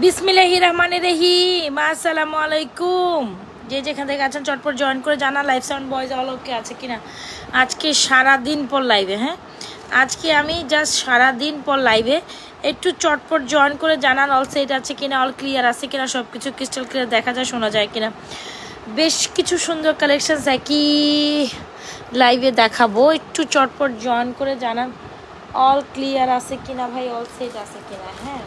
বিসমিল্লাহির রহমানির রহিম। আসসালামু আলাইকুম। যে যেখান থেকে আছেন চটপট জয়েন করে জানা লাইভ সাউন্ড বয়েজ অলকে আছে কিনা। আজকে সারাদিন পর লাইভে, হ্যাঁ আজকে আমি জাস্ট সারাদিন পর লাইভে, একটু চটপট জয়েন করে জানান অল সেট আছে কিনা, অল ক্লিয়ার আছে কিনা, সব কিছু ক্রিস্টাল ক্লিয়ার দেখা যায়, শোনা যায় কিনা। বেশ কিছু সুন্দর কালেকশন একই লাইভে দেখাবো, একটু চটপট জয়েন করে জানান অল ক্লিয়ার আছে কিনা ভাই, অল সেট আছে কিনা। হ্যাঁ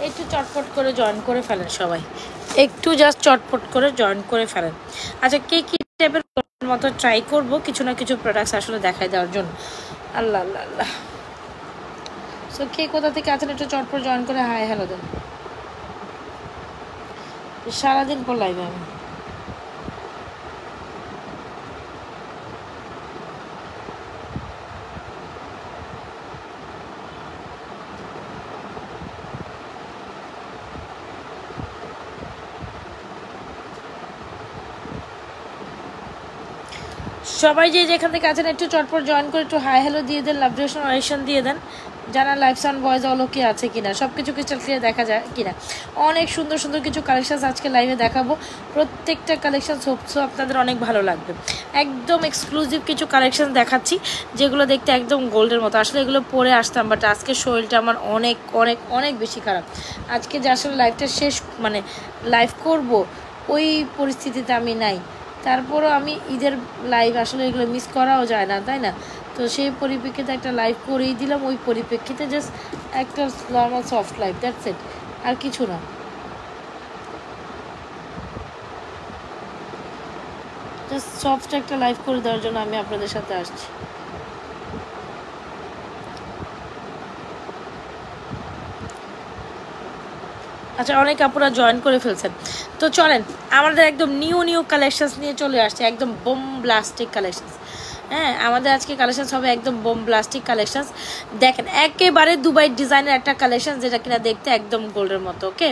একটু চটপট করে জয়েন করে ফেলেন সবাই, একটু জাস্ট চটপট করে জয়েন করে ফেলেন। আচ্ছা কে কী টাইপের মতো ট্রাই করবো কিছু না কিছু প্রোডাক্টস আসলে দেখাই দেওয়ার জন্য। আল্লাহ আল্লাহ আল্লাহ। সো কে কোথা থেকে আছেন একটু চটপট জয়েন করে হাই হ্যালো দেন। সারাদিন পর লাইভে আমি। সবাই যে যেখান থেকে আছেন একটু চটপট জয়েন করে একটু হাই হ্যালো দিয়ে দেন, লাভ রিয়েকশন দিয়ে দেন, জানা লাইভ সাউন্ড ভয়েস অলকে আছে কিনা, সব কিছু ক্রিস্টাল ক্লিয়ার দেখা যায় কিনা। অনেক সুন্দর সুন্দর কিছু কালেকশন আজকে লাইভে দেখাবো, প্রত্যেকটা কালেকশন সো আপনাদের অনেক ভালো লাগবে। একদম এক্সক্লুসিভ কিছু কালেকশন দেখাচ্ছি যেগুলো দেখতে একদম গোল্ডের মতো। আসলে এগুলো পরে আসতাম, বাট আজকে শরীরটা আমার অনেক অনেক অনেক বেশি খারাপ। আজকে যে আসলে লাইভটা শেষ মানে লাইভ করব ওই পরিস্থিতিতে আমি নাই, তারপরও আমি ঈদের লাইভ আসলে এগুলো মিস করাও যায় না, তাই না? তো সেই পরিপ্রেক্ষিতে একটা লাইভ করেই দিলাম, ওই পরিপ্রেক্ষিতে জাস্ট একটা normal soft live, that's it, আর কিছু না। জাস্ট সফট একটা লাইভ করে দেওয়ার জন্য আমি আপনাদের সাথে আসছি। আচ্ছা অনেক আপুরা জয়েন করে ফেলছেন, তো চলেন আমাদের একদম নিউ কালেকশনস নিয়ে চলে আসছে, একদম বোম ব্লাস্টিক কালেকশনস। হ্যাঁ আমাদের আজকে কালেকশনস হবে একদম বোম ব্লাস্টিক কালেকশনস। দেখেন একেবারে দুবাই ডিজাইনের একটা কালেকশন যেটা কিনা দেখতে একদম গোল্ডের মতো। ওকে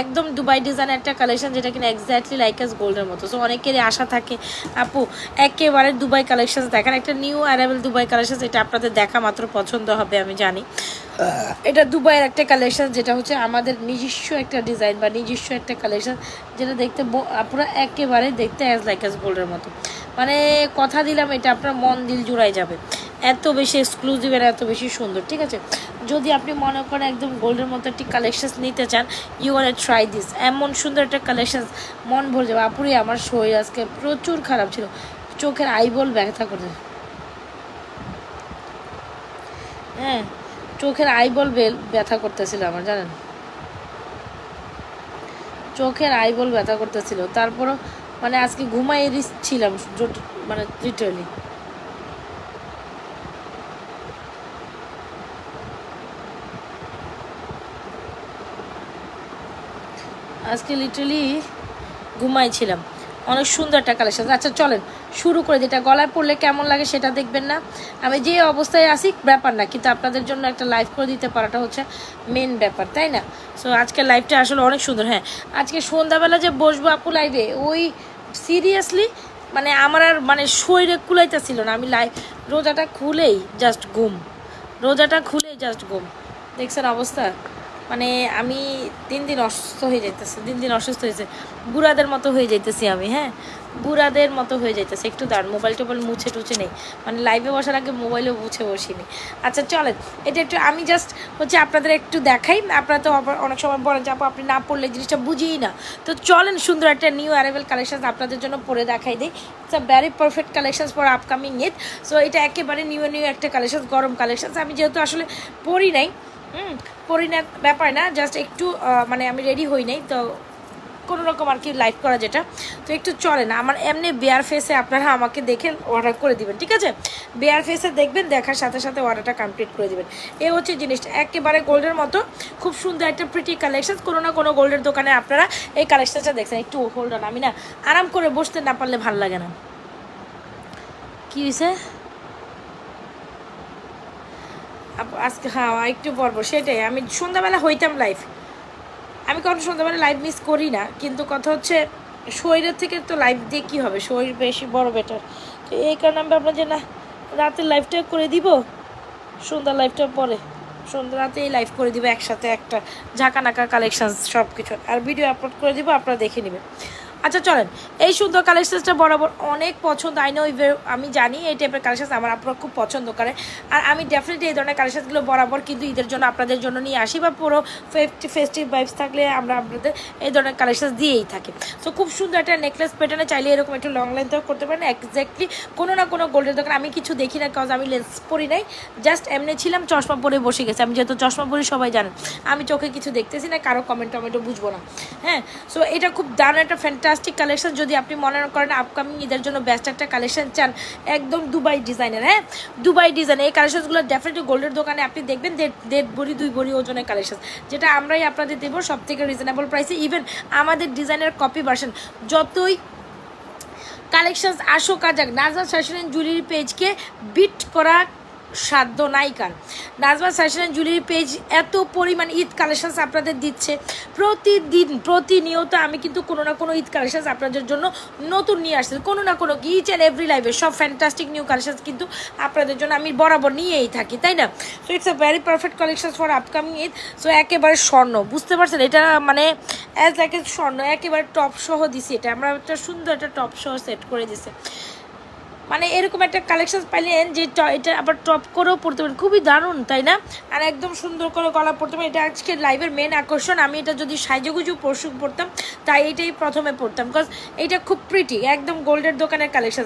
একদম দুবাই ডিজাইনের একটা কালেকশন যেটা কিনা এক্স্যাক্টলি লাইক এস গোল্ডের মতো। সো অনেকেরই আশা থাকে আপু একেবারে দুবাই কালেকশনস দেখেন, একটা নিউ অ্যারাইভেল দুবাই কালেকশনস, এটা আপনাদের দেখা মাত্র পছন্দ হবে আমি জানি। এটা দুবাইয়ের একটা কালেকশন যেটা হচ্ছে আমাদের নিজস্ব একটা ডিজাইন বা নিজস্ব একটা কালেকশন যেটা দেখতে পুরো একেবারে দেখতে অ্যাজ লাইক অ্যাজ গোল্ডের মতো। মানে কথা দিলাম এটা আপনার মন দিল জুড়াই যাবে, এত বেশি এক্সক্লুসিভ আর এত বেশি সুন্দর। ঠিক আছে, যদি আপনি মনে করেন একদম গোল্ডের মতো একটি কালেকশন নিতে চান, ইউ ওয়ান ট্রাই দিস। এমন সুন্দর একটা কালেকশন মন ভরে যাবে। আপুরি আমার শরীর আজকে প্রচুর খারাপ ছিল, চোখের আইবল ব্যথা করে, হ্যাঁ চোখের আইবল ব্যথা করতেছিল আমার, জানেন চোখের আইবল ব্যথা করতেছিল। তারপরও মানে আজকে ঘুমাই ছিলাম মানে লিটারালি। আজকে লিটারালি ঘুমাইছিলাম। অনেক সুন্দর একটা কালেকশন। আচ্ছা চলেন শুরু করে, যেটা গলায় পড়লে কেমন লাগে সেটা দেখবেন না, আমি যে অবস্থায় আসি ব্যাপার না, কিন্তু আপনাদের জন্য একটা লাইভ করে দিতে পারাটা হচ্ছে মেন ব্যাপার, তাই না? সো আজকে লাইভটা আসলে অনেক সুন্দর। হ্যাঁ আজকে সন্ধ্যাবেলা যে বসবো আপু লাইভে, ওই সিরিয়াসলি মানে আমার আর মানে শরীরে কুলাইতেছিল না। আমি লাইভ রোজাটা খুলেই জাস্ট ঘুম, রোজাটা খুলেই জাস্ট ঘুম, দেখছেন অবস্থা। মানে আমি দিন দিন অসুস্থ হয়ে যাইতেছি, দিন দিন অসুস্থ হয়েছে, বুড়াদের মতো হয়ে যাইতেছি আমি। হ্যাঁ বুড়াদের মতো হয়ে যাইতেছে। একটু দাঁড় মোবাইল টোবাইল মুছে টুছে নেই, মানে লাইভে বসার আগে মোবাইলেও মুছে বসিনি। আচ্ছা চলেন এটা একটু আমি জাস্ট হচ্ছে আপনাদের একটু দেখাই। আপনারা তো অনেক সময় বলেন যে আপু আপনি না পড়লে জিনিসটা বুঝিই না, তো চলেন সুন্দর একটা নিউ অ্যারাইভেল কালেকশন আপনাদের জন্য পরে দেখাই দিই। It's a very perfect collections for upcoming Eid. So এটা একেবারে নিউ একটা কালেকশন, গরম কালেকশন। আমি যেহেতু আসলে পরি নাই, পরি না ব্যাপার না, জাস্ট একটু মানে আমি রেডি হই নাই, তো কোনো রকম আর কি লাইভ করা যেটা। তো একটু চলে না আমার এমনি বেয়ার ফেসে আপনারা আমাকে দেখে অর্ডার করে দিবেন, ঠিক আছে? বেয়ার ফেসে দেখবেন, দেখার সাথে সাথে অর্ডারটা কমপ্লিট করে দিবেন। এই হচ্ছে জিনিসটা, একেবারে গোল্ডের মতো খুব সুন্দর একটা প্রিটি কালেকশন। কোনো না কোনো গোল্ডের দোকানে আপনারা এই কালেকশনটা দেখছেন। একটু হোল্ড অন, আমি না আরাম করে বসতে না পারলে ভালো লাগে না। কী হয়েছে আজকে? হ্যাঁ একটু পরবো, সেটাই আমি সন্ধ্যাবেলা হইতাম লাইভ, আমি কখনো সন্ধ্যাবেলা লাইভ মিস করি না, কিন্তু কথা হচ্ছে শরীরের থেকে তো লাইভ দিয়ে কী হবে, শরীর বেশি বড় বেটার। তো এই কারণে আমি ভাবলাম যে না রাতের লাইভটা করে দিব, সন্ধ্যার লাইভটা পরে সন্ধ্যা রাতেই লাইভ করে দিব একসাথে একটা ঝাঁকানাকা কালেকশন সব কিছু, আর ভিডিও আপলোড করে দিব, আপনারা দেখে নেবেন। আচ্ছা চলেন, এই সুন্দর কালেকশনসটা বরাবর অনেক পছন্দ, আই নো আমি জানি এই টাইপের কালেকশন আমার আপনারা খুব পছন্দ করে, আর আমি ডেফিনেটলি এই ধরনের কালেকশনগুলো বরাবর কিন্তু ঈদের জন্য আপনাদের জন্য নিয়ে আসি, বা পুরো ফেস্টিভ ভাইবস থাকলে আমরা আপনাদের এই ধরনের কালেকশন দিয়েই থাকি। সো খুব সুন্দর একটা নেকলেস প্যাটার্নে চাইলে এরকম একটু লং লেন্থও করতে পারেন। এক্স্যাক্টলি কোনো না কোনো গোল্ডের দোকান আমি কিছু দেখি না, কজ আমি লেন্স পরি নাই, জাস্ট এমনি ছিলাম, চশমা পরে বসে গেছে। আমি যেহেতু চশমা পরি সবাই জানেন, আমি চোখে কিছু দেখতেছি না, কারো কমেন্ট টমেন্টও বুঝবো না। হ্যাঁ, সো এটা খুব দারুণ একটা ফ্যান্টাস্টিক কালেকশন। যদি আপনি মনে করেন আপকামিং ঈদের জন্য বেস্ট একটা কালেকশন চান, একদম দুবাই ডিজাইনের, হ্যাঁ দুবাই ডিজাইন, এই কালেকশনগুলো ডেফিনেটলি গোল্ডের দোকানে আপনি দেখবেন 1.5 ভরি 2 ভরি ওজনের কালেকশন, যেটা আমরাই আপনাদের দেবো সব থেকে রিজনেবল প্রাইসে। ইভেন আমাদের ডিজাইনের কপি ভার্সন যতই কালেকশন আসুক আর যাক, নাজমা ফ্যাশন অ্যান্ড জুয়েলারি পেজকে বিট করা সাধ্য নাই কার। Nazma fashion and jewellery page এত পরিমাণ ঈদ কালেকশানস আপনাদের দিচ্ছে প্রতিদিন, প্রতিনিয়ত আমি কিন্তু কোনো না কোনো ঈদ কালেকশানস আপনাদের জন্য নতুন নিয়ে আসছি, কোনো না কোনো ইচ অ্যান্ড এভরি লাইভে সব ফ্যান্টাস্টিক নিউ কালেকশানস কিন্তু আপনাদের জন্য আমি বরাবর নিয়েই থাকি, তাই না? So it's a very perfect collections for upcoming Eid. So একেবারে স্বর্ণ, বুঝতে পারছেন এটা মানে অ্যাজ লাইক এ স্বর্ণ, একেবারে টপ সহ দিছি, এটা আমরা একটা সুন্দর একটা টপ সহ সেট করে দিছে। মানে এরকম একটা কালেকশন পাইলেন যে এটা আবার টপ করেও পড়তে পারেন, খুবই দারুণ তাই না? আর একদম সুন্দর করে গলা পড়তে পারেন, এটা আজকে লাইভের মেন আকর্ষণ। আমি এটা যদি সাইজেগুজু পড়তাম তাই এইটাই প্রথমে পড়তাম, বিকজ এইটা খুব প্রিটি, একদম গোল্ডের দোকানের কালেকশন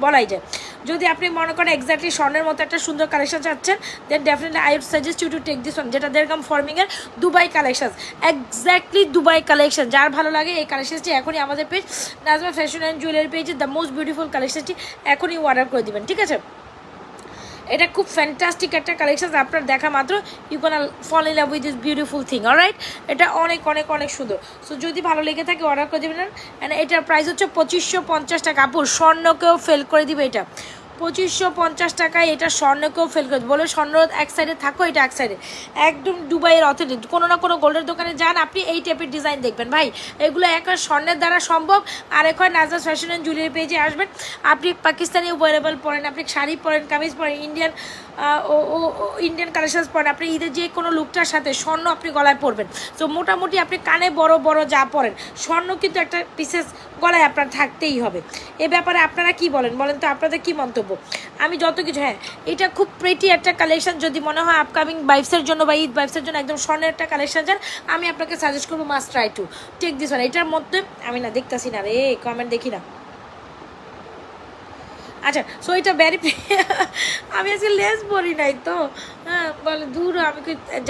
বলাই যায়। যদি আপনি মনে করেন এক্স্যাক্টলি স্বর্ণের মতো একটা সুন্দর কালেকশন চাচ্ছেন, then definitely I would suggest you to take this one, যেটা দেরগাম ফর্মিংয়ের Dubai collection, exactly Dubai collection. যার ভালো লাগে এই কালেকশনটি এখনই আমাদের page Nazma fashion and jewellery পেজে দ্য মোস্ট বিউটিফুল কালেকশনটি এখনই অর্ডার করে দিবেন, ঠিক আছে? এটা খুব ফ্যান্টাস্টিক একটা কালেকশন, আপনার দেখা মাত্র you can fall in love with this beautiful thing, alright? এটা অনেক অনেক অনেক সুন্দর। সো যদি ভালো লেগে থাকে অর্ডার করে দেবেন। অ্যান্ড এটার প্রাইস হচ্ছে 2550 টাকা। আপুর স্বর্ণকেও ফেল করে দিবে এটা, 2550 টাকায় এটা স্বর্ণকেও ফেল করে বলে স্বর্ণ এক সাইডে থাকো, এটা এক সাইডে, একদম দুবাইয়ের অথেন্টিক। কোনো না কোনো গোল্ডের দোকানে যান আপনি এই টাইপের ডিজাইন দেখবেন ভাই, এগুলো এক হয় স্বর্ণের দ্বারা সম্ভব, আর এক হয় নাজমা ফ্যাশন অ্যান্ড জুয়েলারি পেজে আসবেন। আপনি পাকিস্তানি ওয়ারেবল পরেন, আপনি শাড়ি পরেন, কামিজ পরেন, ইন্ডিয়ান কালেকশনস পরেন, আপনি ঈদের যে কোনো লুকটার সাথে স্বর্ণ আপনি গলায় পরবেন। তো মোটামুটি আপনি কানে বড় বড় যা পরেন, স্বর্ণ কিন্তু একটা পিসেস গলায় আপনার থাকতেই হবে। এ ব্যাপারে আপনারা কি বলেন তো, আপনাদের কি মন্তব্য? আমি যত কিছু, হ্যাঁ এটা খুব প্রিটি একটা কালেকশন। যদি মনে হয় আপকামিং ভাইবসের জন্য বা ঈদ ভাইবসের জন্য একদম স্বর্ণের একটা কালেকশন চান, আমি আপনাকে সাজেস্ট করবো must try to take this one. এটার মধ্যে আমি না দেখতেছি না রে, কমেন্ট দেখি না। আচ্ছা, সো এটা ভ্যারি আমি আজকে লেস পরি নাই তো, হ্যাঁ বলে দূর, আমি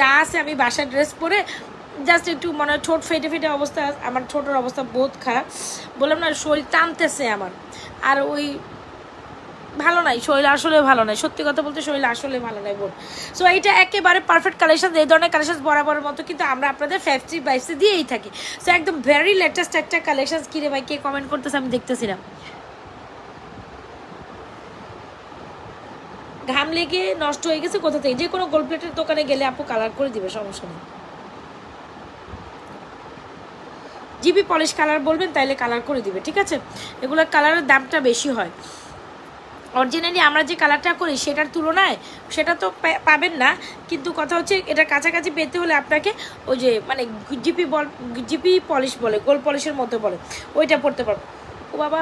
যা আছে আমি বাসার ড্রেস পরে জাস্ট একটু মনে হয় ঠোঁট ফেটে ফেটে অবস্থা, আমার ঠোঁটের অবস্থা বহুত খারাপ, বললাম না শরীর টানতেছে আমার, আর ওই ভালো নাই শরীর, আসলে ভালো নাই, সত্যি কথা বলতে শরীর আসলে ভালো নাই বোন। সো এইটা একেবারে পারফেক্ট কালেকশন, এই ধরনের কালেকশন বরাবরের মতো কিন্তু আমরা আপনাদের 50 দিয়েই থাকি। সো একদম ভেরি লেটেস্ট একটা কালেকশন। কিরে ভাই কে কমেন্ট করতেছে আমি দেখতেছি না, ঘাম লেগে নষ্ট হয়ে গেছে কোথা থেকে? যে কোনো গোল্ড প্লেটের দোকানে গেলে আপু কালার করে দিবে, সমস্যা নেই। জিবি পলিশ কালার বলবেন তাইলে কালার করে দিবে, ঠিক আছে? এগুলোর কালারের দামটা বেশি হয়, অরিজিনালি আমরা যে কালারটা করি সেটার তুলনায় সেটা তো পাবেন না, কিন্তু কথা হচ্ছে এটা কাছাকাছি পেতে হলে আপনাকে ওই যে মানে জিপি পলিশ বলে, গোল্ড পলিশের মতো বলে, ওইটা পড়তে পারবো। ও বাবা,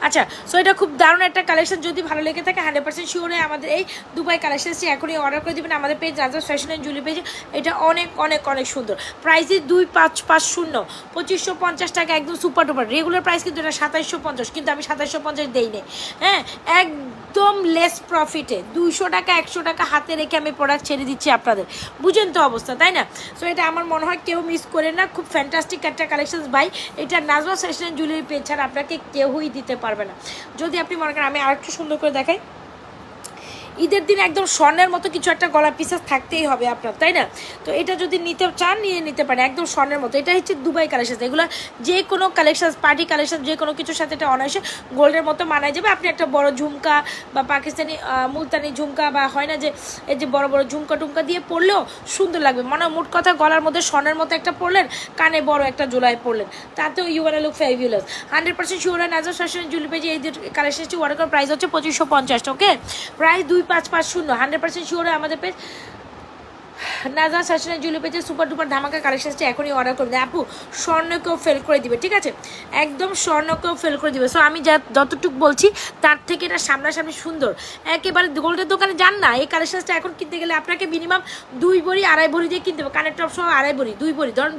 আচ্ছা, সো এটা খুব দারুণ একটা কালেকশন। যদি ভালো লেগে থাকে 100% শিওরে আমাদের এই দুবাই কালেকশনসটি এখনই অর্ডার করে দেবেন আমাদের page Nazma fashion and jewellery পেজে। এটা অনেক অনেক অনেক সুন্দর, প্রাইসই 2550, 2550 টাকা, একদম সুপার টুপার। রেগুলার প্রাইস কিন্তু এটা 2750, কিন্তু আমি 2750 দেই নেই, হ্যাঁ একদম লেস প্রফিটে 200 টাকা 100 টাকা হাতে রেখে আমি প্রোডাক্ট ছেড়ে দিচ্ছি আপনাদের, বুঝেন তো অবস্থা, তাই না? সো এটা আমার মনে হয় কেউ মিস করে না, খুব ফ্যান্টাস্টিক একটা কালেকশন ভাই। এটা Nazma fashion and jewellery page ছাড়া আপনাকে কেউই দিতে পারবে না। যদি আপনি মনে করেন, আমি আরেকটু সুন্দর করে দেখাই, ঈদের দিন একদম স্বর্ণের মতো কিছু একটা গলা পিসেস থাকতেই হবে আপনার, তাই না? তো এটা যদি নিতে চান নিয়ে নিতে পারেন, একদম স্বর্ণের মতো। এটা হচ্ছে দুবাই কালেকশন, এগুলো যে কোনো কালেকশন, পার্টি কালেকশন, যে কোনো কিছুর সাথে এটা অনায়াসে গোল্ডের মতো মানায় যাবে। আপনি একটা বড় ঝুমকা বা পাকিস্তানি মুলতানি ঝুমকা বা হয় না যে এই যে বড় বড় ঝুমকা টুমকা দিয়ে পরলেও সুন্দর লাগবে। মানে মোট কথা গলার মধ্যে স্বর্ণের মতো একটা পরলেন, কানে বড় একটা জোড়ায় পরলেন, তাতেও you are look fabulous. 100% sure নাজার ফ্যাশন জুয়েলারি পেজে এই কালেকশনটি অর্ডার করার প্রাইস হচ্ছে 2550, ওকে? প্রাইস 2550। 100% শিওর আমাদের পেজ নাজা ফ্যাশনের জুয়েলারি পেজে সুপার ডুপার ধামাকা কালেকশনটি এখনই অর্ডার করে দেয়। আপু স্বর্ণকেও ফেল করে দিবে, ঠিক আছে? একদম স্বর্ণকেও ফেল করে দিবে। সো আমি যতটুকু বলছি তার থেকে এটা সামনাসামনি সুন্দর। একেবারে গোল্ডের দোকানে যান না, এই কালেকশনটা এখন কিনতে গেলে আপনাকে মিনিমাম 2 ভরি 2.5 ভরি দিয়ে কিনতে হবে। কানের টপ সহ 2.5 ভরি, 2 ভরি, ধরুন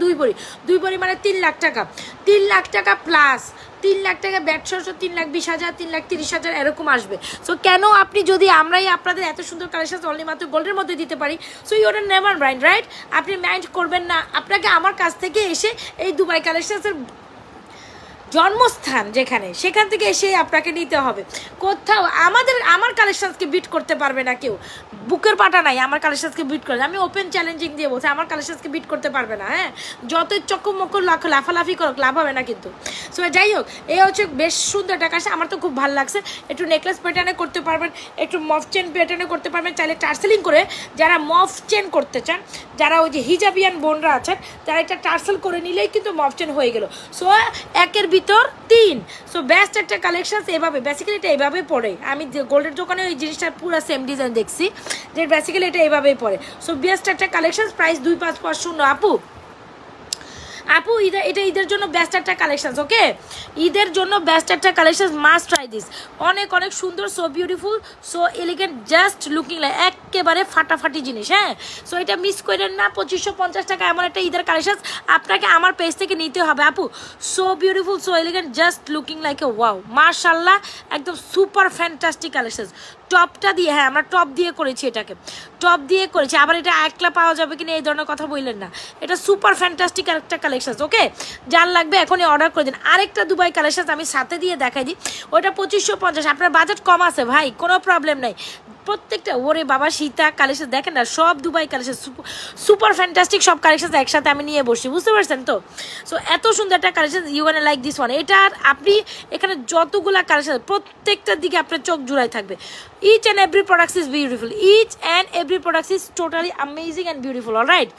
2 ভরি মানে 3 লাখ টাকা, 3 লাখ টাকা প্লাস 3 লাখ টাকা ব্যাট সহ 3,20,000, 3,30,000 এরকম আসবে। সো কেন আপনি যদি আমরাই আপনাদের এত সুন্দর কালেকশন অনলি মাত্র গোল্ডের মধ্যে দিতে পারি, so you are never mind, right? আপনি মাইন্ড করবেন না। আপনাকে আমার কাছ থেকে এসে এই দুবাই কালেকশনের জন্মস্থান যেখানে, সেখান থেকে এসে আপনাকে নিতে হবে। কোথাও আমার কালেকশনকে বিট করতে পারবে না কেউ, বুকের পাটা নাই আমার কালেকশনকে বিট করে। আমি ওপেন চ্যালেঞ্জিং দিয়ে বলছি, আমার কালেকশনকে বিট করতে পারবে না। হ্যাঁ, যতই চক্কমক্কর লাফালাফি করুক লাভ হবে না কিন্তু। সো যাই হোক, এই হচ্ছে বেশ সুন্দর একটা কাছে, আমার তো খুব ভালো লাগছে। একটু নেকলেস প্যাটার্নে করতে পারবেন, একটু মফ চেন প্যাটার্নে করতে পারবেন, চাইলে টার্সেলিং করে যারা মফ চেন করতে চান, যারা ওই যে হিজাবিয়ান বোনরা আছেন, তারা একটা টার্সেল করে নিলেই কিন্তু মফ চেন হয়ে গেল। সো একের ভিতর 3। সো বেস্ট একটা কালেকশন এভাবে, বেসিক্যালি এটা এইভাবে পড়ে। আমি গোল্ডের দোকানে ওই জিনিসটা পুরো সেম ডিজাইন দেখছি, যে বেসিক্যালি এটা এইভাবেই পড়ে। সো বেস্ট একটা কালেকশন, প্রাইস 2550। আপু এটা ঈদের জন্য বেস্ট একটা কালেকশন, ওকে? ঈদের জন্য বেস্ট একটা কালেকশন, মাস্ট ট্রাই দিস। অনেক অনেক সুন্দর, so beautiful, so elegant, just looking like একেবারে ফাটাফাটি জিনিস। হ্যাঁ, সো এটা মিস করেন না। 2550 টাকা এমন একটা ঈদের কালেকশন আপনাকে আমার পেজ থেকে নিতে হবে। আপু so beautiful, so elegant, just looking like a wow, মাশাল্লাহ, একদম সুপার ফ্যান্টাস্টিক কালেকশন। টপটা দিয়ে, হ্যাঁ আমরা টপ দিয়ে করেছি, এটাকে টপ দিয়ে করেছি। আবার এটা একলা পাওয়া যাবে কিনা এই ধরনের কথা বললেন না, এটা সুপার ফ্যান্টাস্টিক একটা কালেকশন, ওকে? যার লাগবে এখনই অর্ডার করে দিন। আরেকটা দুবাই কালেকশন আমি সাথে দিয়ে দেখাই দিই, ওটা 2550। আপনার বাজেট কম আছে ভাই, কোনো প্রবলেম নাই। প্রত্যেকটা ওরে বাবা সীতা কালেকশন দেখেন না, সব দুবাই কালেকশন সুপার ফ্যান্টাস্টিক, সব কালেকশন একসাথে আমি নিয়ে বসছি, বুঝতে পারছেন তো? সো এত সুন্দর একটা collection, you want like this one. এটা আপনি এখানে যতগুলা কালেকশন, প্রত্যেকটার দিকে আপনার চোখ জুড়াই থাকবে। each and every product is beautiful, each and every product is totally amazing and beautiful, all right?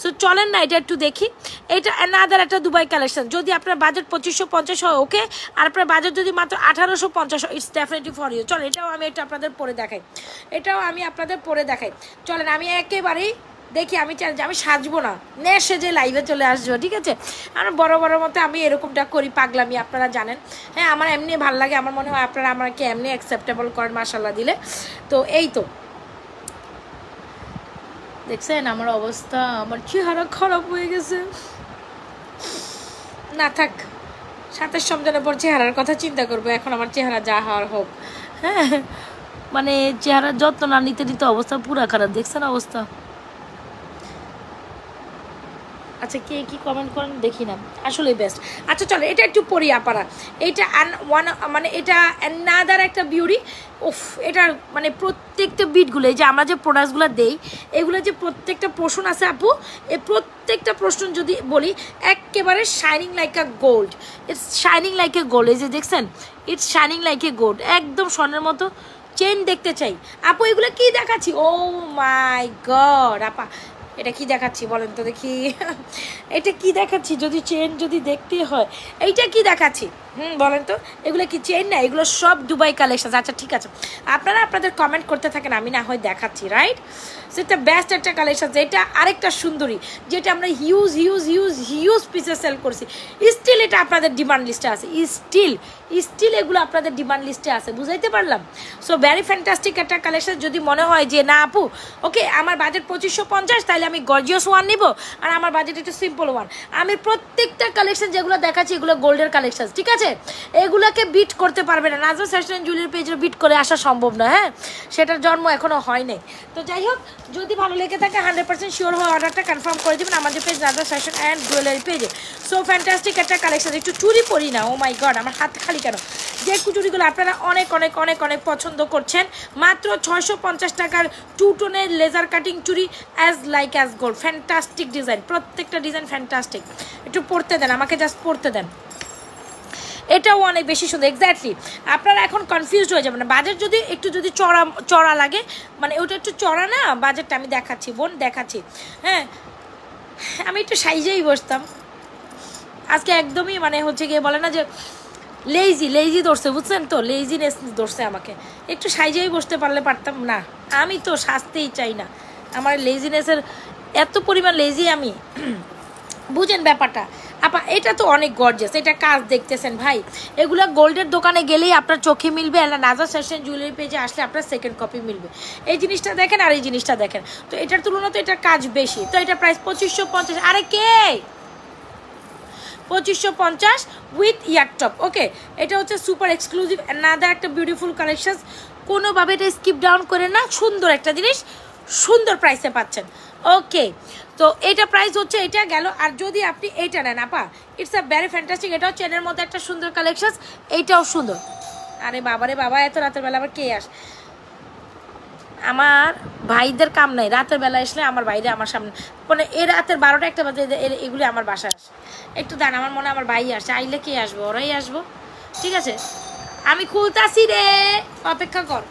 So চলেন না এটা একটু দেখি। এটা another একটা দুবাই কালেকশন, যদি আপনার বাজেট 2550 হয়, ওকে? আর আপনার বাজেট যদি মাত্র 1850 হয়, ইটস ডেফিনেটলি ফর ইউ। চলেন এটাও আমি আপনাদের পরে দেখাই, চলেন আমি একেবারেই দেখি। আমি সাজবো না, সেজে লাইভে চলে আসবো, ঠিক আছে? আমার বড় মতো আমি এরকমটা করি, পাগলামি, আপনারা জানেন। হ্যাঁ, আমার এমনি ভালো লাগে, আমার মনে হয় আপনারা আমাকে এমনি অ্যাকসেপ্টেবল করেন মাশাল্লাহ দিলে। তো এই তো দেখছেন আমার অবস্থা, আমার চেহারা খারাপ হয়ে গেছে। না থাক, 27 রমজানের পর চেহারার কথা চিন্তা করবো, এখন আমার চেহারা যা হওয়ার হোক। হ্যাঁ, মানে চেহারার যত্ন না নিতে অবস্থা পুরা খারাপ, দেখছেন অবস্থা। আচ্ছা, কে কি কমেন্ট করেন দেখি না, আসলেই বেস্ট। আচ্ছা চলো এটা একটু পড়ি আপারা। এটা মানে এটা অ্যানাদার একটা বিউটি। উফ, এটার মানে প্রত্যেকটা বিটগুলো, এই যে আমরা যে প্রোডাক্টসগুলো দেই, এগুলো যে প্রত্যেকটা পোর্শন আছে আপু, এই প্রত্যেকটা পোর্শন যদি বলি একেবারে shining like a gold, it's shining like a gold. এই যে দেখছেন, it's shining like a gold, একদম স্বর্ণের মতো। চেন দেখতে চাই আপু, এগুলো কি দেখাচ্ছি? ও মাই গড আপা, এটা কি দেখাচ্ছি বলেন তো দেখি, এটা কি দেখাচ্ছি? যদি চেন যদি দেখতে হয়, এইটা কি দেখাচ্ছি? বলেন তো, এগুলো কি চেন না? এগুলো সব দুবাই কালেকশন। আচ্ছা ঠিক আছে, আপনারা আপনাদের কমেন্ট করতে থাকেন, আমি না হয় দেখাচ্ছি, রাইট? সেটা বেস্ট একটা কালেকশন। এটা আরেকটা সুন্দরী, যেটা আমরা হিউজ পিসে সেল করছি, স্টিল এটা আপনাদের ডিমান্ড লিস্টে আছে, স্টিল এগুলো আপনাদের ডিমান্ড লিস্টে আছে, বুঝাইতে পারলাম? সো ভেরি ফ্যান্টাস্টিক একটা কালেকশন। যদি মনে হয় যে না আপু, ওকে আমার বাজেট 2550, তাহলে আমি গর্জিয়াস ওয়ান নিব, আর আমার বাজেট একটু সিম্পল ওয়ান। আমি প্রত্যেকটা কালেকশন যেগুলো দেখাচ্ছি এগুলো গোল্ডের কালেকশন, ঠিক আছে? আছে, এগুলাকে বিট করতে পারবে না। নাজমা ফ্যাশন অ্যান্ড জুয়েলারি পেজে বিট করে আসা সম্ভব না, হ্যাঁ, সেটার জন্ম এখনও হয় নাই। তো যাই হোক, যদি ভালো লেগে থাকে 100% শিওর হয়ে অর্ডারটা কনফার্ম করে দেবেন আমাদের page Nazma fashion and jewellery পেজে। সো ফ্যান্টাস্টিক একটা কালেকশন। একটু চুড়ি পরি না, ও মাই গড, আমার হাত খালি কেন। যে চুড়িগুলো আপনারা অনেক অনেক অনেক অনেক পছন্দ করছেন, মাত্র 650 টাকার 2 টোনের লেজার কাটিং চুড়ি, as like as gold. Fantastic design, প্রত্যেকটা ডিজাইন ফ্যান্টাস্টিক। একটু পড়তে দেন, আমাকে জাস্ট পড়তে দেন। এটাও অনেক বেশি সুন্দর। এক্স্যাক্টলি, আপনারা এখন কনফিউজড হয়ে যাবেন না। বাজেট যদি একটু যদি চড়া লাগে, মানে ওটা একটু চড়া না বাজেটটা, আমি দেখাচ্ছি বোন, দেখাচ্ছি। হ্যাঁ, আমি একটু সাইজেই বসতাম আজকে, একদমই মানে হচ্ছে গিয়ে বলে না যে লেজি ধরছে, বুঝছেন তো, লেজিনেস ধরছে আমাকে। একটু সাইজেই বসতে পারলে পারতাম না, আমি তো সাজতেই চাই না, আমার লেজিনেসের এত পরিমাণ লেজি আমি। বুঝেন ব্যাপারটা আপা। এটা তো অনেক গর্জিয়াস, এটা কাজ দেখতেছেন ভাই, এগুলো গোল্ডের দোকানে গেলেই আপনার চোখে মিলবে, আর নাজমা ফ্যাশন জুয়েলারি পেজে আসলে আপনার সেকেন্ড কপি মিলবে। এই জিনিসটা দেখেন আর এই জিনিসটা দেখেন, তো এটার তুলনা তো এটার কাজ বেশি। তো এটা প্রাইস 2550। আরে কে 2550 উইথ ইয়ারটপ। ওকে, এটা হচ্ছে সুপার এক্সক্লুসিভ নাদার একটা বিউটিফুল কালেকশন। কোনোভাবে এটা স্কিপ ডাউন করে না, সুন্দর একটা জিনিস সুন্দর প্রাইসে পাচ্ছেন। ওকে, তো এটা প্রাইস হচ্ছে, এটা গেল। আর যদি আপনি এইটা নেন আপা, ইটস আ ভেরি ফ্যান্টাস্টিক। এটাও চেনের মধ্যে একটা সুন্দর কালেকশন, এইটাও সুন্দর। আরে বাবা রে বাবা, এত রাতের বেলা আবার কে আস, আমার ভাইদের কাম নাই, রাতের বেলা আসলে আমার ভাইরে আমার সামনে, মানে এ রাতের 12টা 1টা বাজে এগুলি আমার বাসায় আসে। একটু দান, আমার মনে আমার ভাই আসে, আইলে কে আসবো, ওরাই আসবো। ঠিক আছে, আমি খুলতাছি রে, অপেক্ষা কর।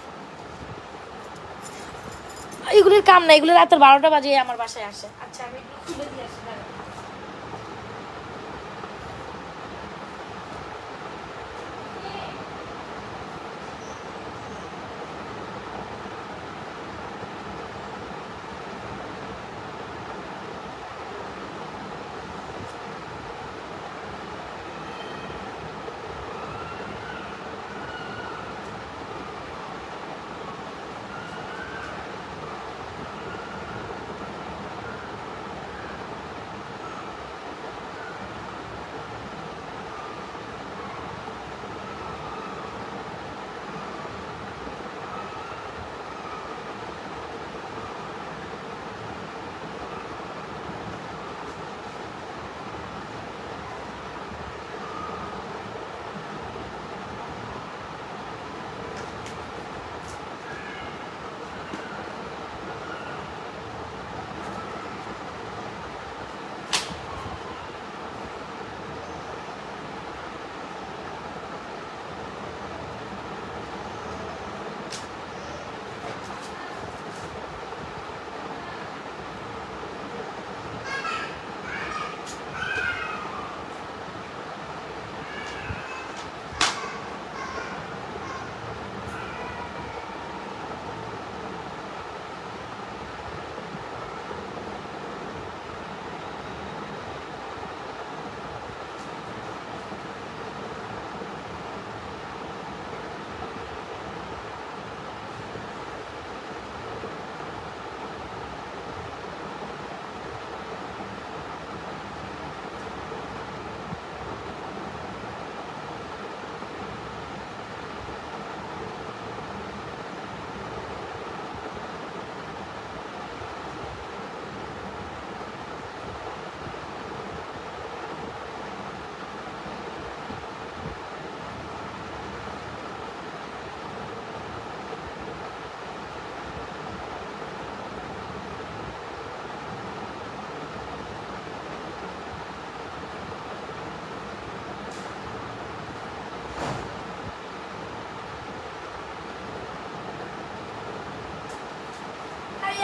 এগুলির কাম না, এগুলি রাতের 12টা বাজে আমার বাসায় আসে। আচ্ছা, আমি একটু খুলে দিয়ে আসি।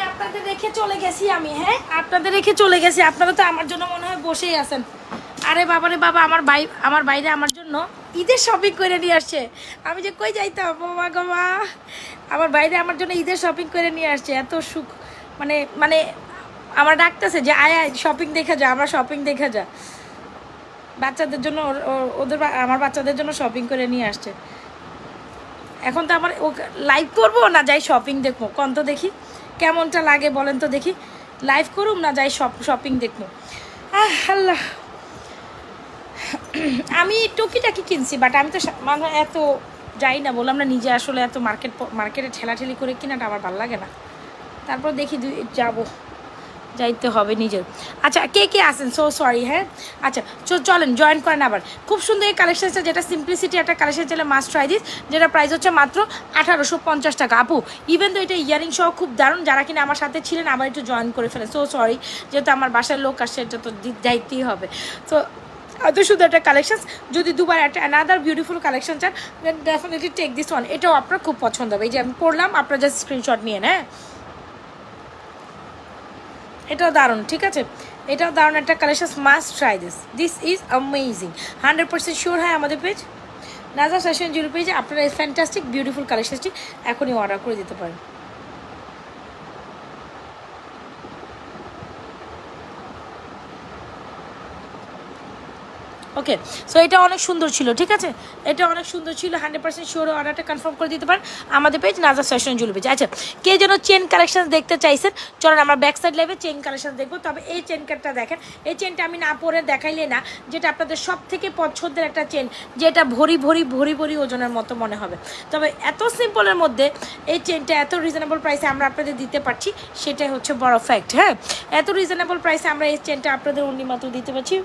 আপনাদের রেখে চলে গেছি আমি, হ্যাঁ আপনাদের রেখে চলে গেছি, আপনারা তো আমার জন্য মনে হয় বসেই আছেন। আরে বাবা রে বাবা, আমার বাইরে আমার জন্য ঈদের শপিং করে নিয়ে আসছে। আমি যে কই যাইতাম বাবা গো মা, আমার বাইরে আমার জন্য ঈদের শপিং করে নিয়ে আসছে। এত সুখ, মানে মানে আমার ডাকতেছে যে আয় আয় শপিং দেখে যা, আমরা শপিং দেখে যা, বাচ্চাদের জন্য ওদের আমার বাচ্চাদের জন্য শপিং করে নিয়ে আসছে। এখন তো আমার ও লাইভ করবো না যাই শপিং দেখবো, কোন তো দেখি কেমনটা লাগে বলেন তো দেখি, লাইভ করুম না যাই শপিং দেখবো। আল্লাহ আমি টুকিটাকি কিনছি, বাট আমি তো মানে এত যাই না, বললাম না নিজে আসলে এত মার্কেটে ঠেলাঠেলি করে কিনাটা আমার ভালো লাগে না। তারপর দেখি যাবো, যাইতে হবে নিজের। আচ্ছা কে কে আসেন, সো সরি। হ্যাঁ আচ্ছা চলেন জয়েন করেন আবার। খুব সুন্দর এই কালেকশনটা, যেটা সিম্পলিসিটি একটা কালেকশন ছিল, মাস্ট ট্রাই দিস, যেটা প্রাইস হচ্ছে মাত্র 1850 টাকা। আপু ইভেন তো এটা ইয়ারিং সহ খুব দারুণ, যারা কিনা আমার সাথে ছিলেন আবার একটু জয়েন করে ফেলেন, সো সরি, যেহেতু আমার বাসার লোক আসছে, এটা তো যাইতেই হবে। তো এত সুন্দর একটা কালেকশন, যদি দুবার একটা অ্যানাদার বিউটিফুল কালেকশন চান then definitely take this one. এটাও আপনার খুব পছন্দ হবে। এই যে আমি পড়লাম, আপনার জাস্ট স্ক্রিনশট নিয়ে। হ্যাঁ এটাও দারুণ, ঠিক আছে, এটাও দারুণ একটা collection, must try this is amazing. 100% sure. হ্যাঁ আমাদের পেজ নাজা ফ্যাশন জুয়েলারি পেজে আপনারা এই ফ্যান্টাস্টিক বিউটিফুল কালেকশনটি এখনই অর্ডার করে দিতে পারেন। ওকে, সো এটা অনেক সুন্দর ছিল, ঠিক আছে, এটা অনেক সুন্দর ছিল। 100% শিওর অর্ডারটা কনফার্ম করে দিতে পারেন আমাদের পেজ নাজা ফ্যাশন জুয়েলারি পেজ। আচ্ছা কে যেন চেন কালেকশন দেখতে চাইছেন, চলেন আমরা ব্যাক সাইড লাইভে চেন কালেকশন দেখবো। তবে এই চেন কাটটা দেখেন, এই চেনটা আমি না পরে দেখাইলে না, যেটা আপনাদের সব থেকে পছন্দের একটা চেন, যেটা ভরি ভরি ভরি ভরি ওজনের মতো মনে হবে। তবে এত সিম্পলের মধ্যে এই চেনটা এত রিজনেবল প্রাইসে আমরা আপনাদের দিতে পারছি, সেটাই হচ্ছে বড় ফ্যাক্ট। হ্যাঁ এত রিজনেবল প্রাইসে আমরা এই চেনটা আপনাদের অন্য মাত্র দিতে পারছি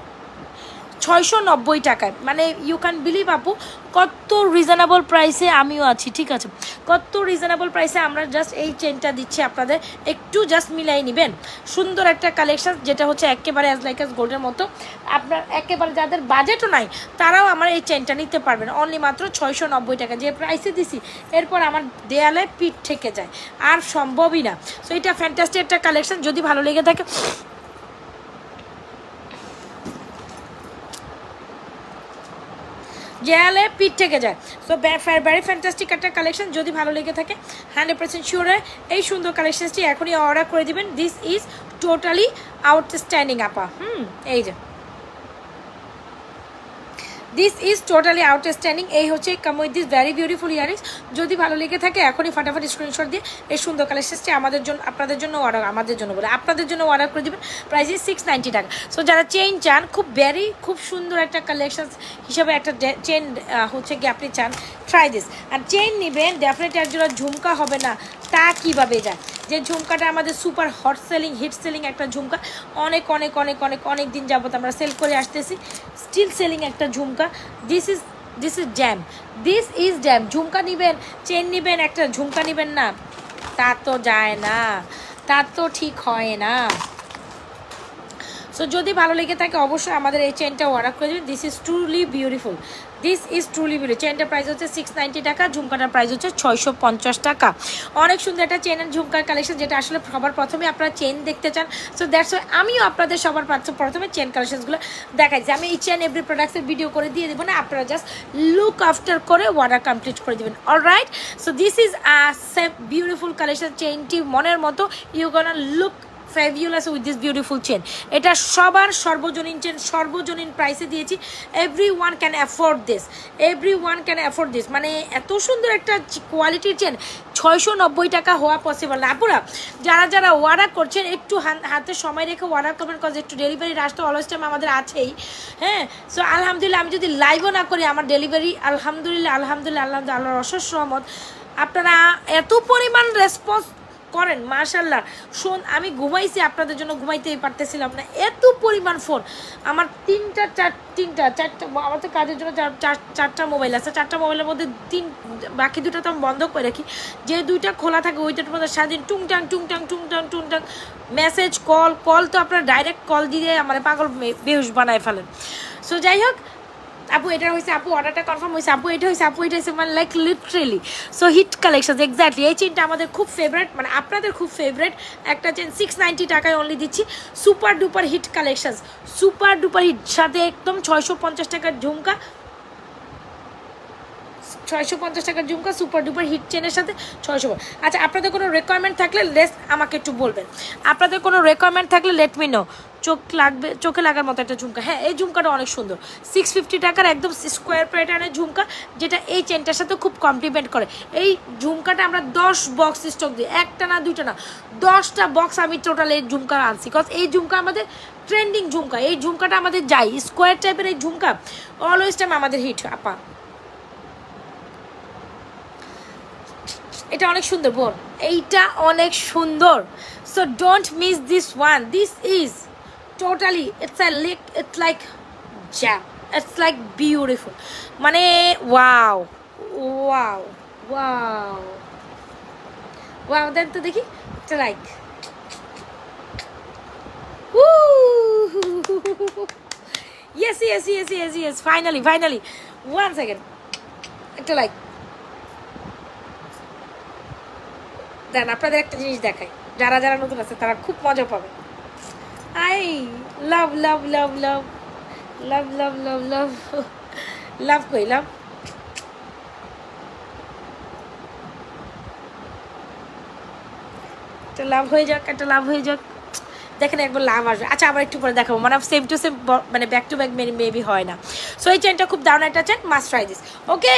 690 টাকায়। মানে ইউ ক্যান বিলিভ আপু কত রিজনেবল প্রাইসে আমিও আছি, ঠিক আছে, কত রিজনেবল প্রাইসে আমরা জাস্ট এই চেনটা দিচ্ছি আপনাদের, একটু জাস্ট মিলাই নেবেন। সুন্দর একটা কালেকশন, যেটা হচ্ছে একেবারে অ্যাজ লাইক অ্যাজ গোল্ডের মতো। আপনার একেবারে যাদের বাজেটও নাই তারাও আমার এই চেনটা নিতে পারবেন অনলি মাত্র 690 টাকা। যে প্রাইসে দিছি এরপর আমার দেয়ালে পিঠ থেকে যায়, আর সম্ভবই না। সো এটা ফ্যান্টাস্টিক একটা কালেকশন, যদি ভালো লেগে থাকে দেয়ালে পিঠ থেকে যায়। সো ভেরি ফ্যান্টাস্টিক একটা কালেকশন, যদি ভালো লেগে থাকে 100% শিওর হয় এই সুন্দর কালেকশনটি এখনই অর্ডার করে দিবেন। দিস ইজ টোটালি আউটস্ট্যান্ডিং আপা। এই যে দিস ইজ টোটালি আউটস্ট্যান্ডিং, এই হচ্ছে come with this very beautiful earrings. যদি ভালো লেগে থাকে এখনই ফাটাফাটি স্ক্রিনশট দিয়ে এই সুন্দর কালেকশনটি আমাদের জন্য, আপনাদের জন্য অর্ডার, আমাদের জন্য বলে আপনাদের জন্য অর্ডার করে দেবেন। প্রাইস ইজ 690 টাকা। সো যারা চেইন চান, খুব সুন্দর একটা কালেকশন হিসাবে একটা চেন হচ্ছে কি আপনি চান, ট্রাই দিস। আর চেইন নেবেন ডেফিনেটলি একজোড়া ঝুমকা হবে না, তা কীভাবে যায়, যে ঝুমকাটা আমাদের super hot selling hit selling একটা ঝুমকা, অনেক অনেক অনেক অনেক অনেক দিন যাবত আমরা সেল করে আসতেছি, স্টিল সেলিং একটা jhumka. This is gem. Jhumka নেবেন, চেন নেবেন, একটা ঝুমকা নেবেন না, তা তো যায় না, তা তো ঠিক হয় না। সো যদি ভালো লেগে থাকে অবশ্যই আমাদের এই চেনটা অর্ডার করে দেবেন। দিস ইজ ট্রুলি বিউটিফুল, চেনটার প্রাইস হচ্ছে 690 টাকা, ঝুমকাটার প্রাইস হচ্ছে 650 টাকা। অনেক সুন্দর একটা চেন অ্যান্ড ঝুমকার কালেকশন, যেটা আসলে সবার প্রথমে আপনারা চেন দেখতে চান। সো দ্যাটস ওয়াই আমিও আপনাদের সবার প্রথমে চেন কালেকশনসগুলো দেখাইছি। আমি ইচ অ্যান্ড এভরি প্রোডাক্টসের ভিডিও করে দিয়ে দেবো না, আপনারা জাস্ট লুক আফটার করে অর্ডার কমপ্লিট করে দেবেন। Alright, so this is beautiful collection, চেনটি মনের মতো, you gonna look fabulous with this beautiful chain. এটা সবার সর্বজনীন চেন, সর্বজনীন প্রাইসে দিয়েছি। Everyone can afford this, মানে এত সুন্দর একটা কোয়ালিটির চেন 690 টাকা হওয়া পসিবল না। আপুরা যারা অর্ডার করছেন একটু হাতে সময় রেখে অর্ডার করবেন, কজ একটু ডেলিভারি রাশ তো অলওয়েজ টাইম আমাদের আছেই। হ্যাঁ, সো আলহামদুলিল্লাহ, আমি যদি লাইভও না করি আমার ডেলিভারি আলহামদুলিল্লাহ আল্লাহর অশেষ রহমত, আপনারা এত পরিমাণ রেসপন্স করেন মাশাল্লাহ। আমি ঘুমাইছি আপনাদের জন্য, ঘুমাইতেই পারতেছিলাম না, এত পরিমাণ ফোন। আমার চারটা আমার তো কাজের জন্য চারটা মোবাইল আছে, চারটা মোবাইলের মধ্যে বাকি দুটো তো আমি বন্ধ করে রাখি, যে দুইটা খোলা থাকে ওইটার মধ্যে সারাদিন টুংটাং মেসেজ কল তো আপনারা ডাইরেক্ট কল দিয়ে আমার পাগল বেহুশ বানায় ফেলেন। সো যাই হোক আপু এটা হয়েছে, আপু অর্ডারটা কনফার্ম হয়েছে, আপু এটা হয়েছে, মানে like literally. So hit collection exactly, এই চেনটা আমাদের খুব ফেভারিট, মানে আপনাদের খুব ফেভারিট একটা চেন, 690 টাকায় অনলি দিচ্ছি। Super duper hit collection, super duper hit, সাথে একদম 650 টাকার ঝুমকা, 650 টাকার ঝুমকা সুপার ডুপার হিট চেনের সাথে 600। আচ্ছা আপনাদের কোনো রিকোয়ারমেন্ট থাকলে আমাকে একটু বলবেন, আপনাদের কোনো রিকোয়ারমেন্ট থাকলে লেট মি নো। চোখে লাগার মতো একটা ঝুমকা, হ্যাঁ এই ঝুমকাটা অনেক সুন্দর, 650 টাকার একদম স্কোয়ার প্যাটার্নের ঝুমকা, যেটা এই চেনটার সাথে খুব কমপ্লিমেন্ট করে। এই ঝুমকাটা আমরা 10 বক্স স্টক দিই, একটা না দুইটা না 10টা বক্স আমি টোটাল এই ঝুমকা আনছি, বিকজ এই ঝুমকা আমাদের ট্রেন্ডিং ঝুমকা, এই ঝুমকাটা আমাদের যাই স্কোয়ার টাইপের এই ঝুমকা অলওয়েজ টাইম আমাদের হিট। আপা এটা অনেক সুন্দর বোন, এইটা অনেক সুন্দর, so don't miss this one, this is totally it's like jam, it's like beautiful, মানে wow wow wow wow, দেন তো দেখি এটা like yes yes yes yes yes finally one second একটা লাইক দেন। আপনাদের একটা জিনিস দেখাই, যারা যারা নতুন আছে তারা খুব মজা পাবে। I love কই লাভ, একটা লাভ হয়ে যাক, একটা লাভ হয়ে যাক, দেখেন একবার লাভ আসবে। আচ্ছা আবার একটু পরে দেখাবো, মানে সেম টু সেম, মানে ব্যাক টু ব্যাক মেবি হয় না। সো এই চেনটা খুব দারুণ একটা চেন, মাস্ট ট্রাই দিস। ওকে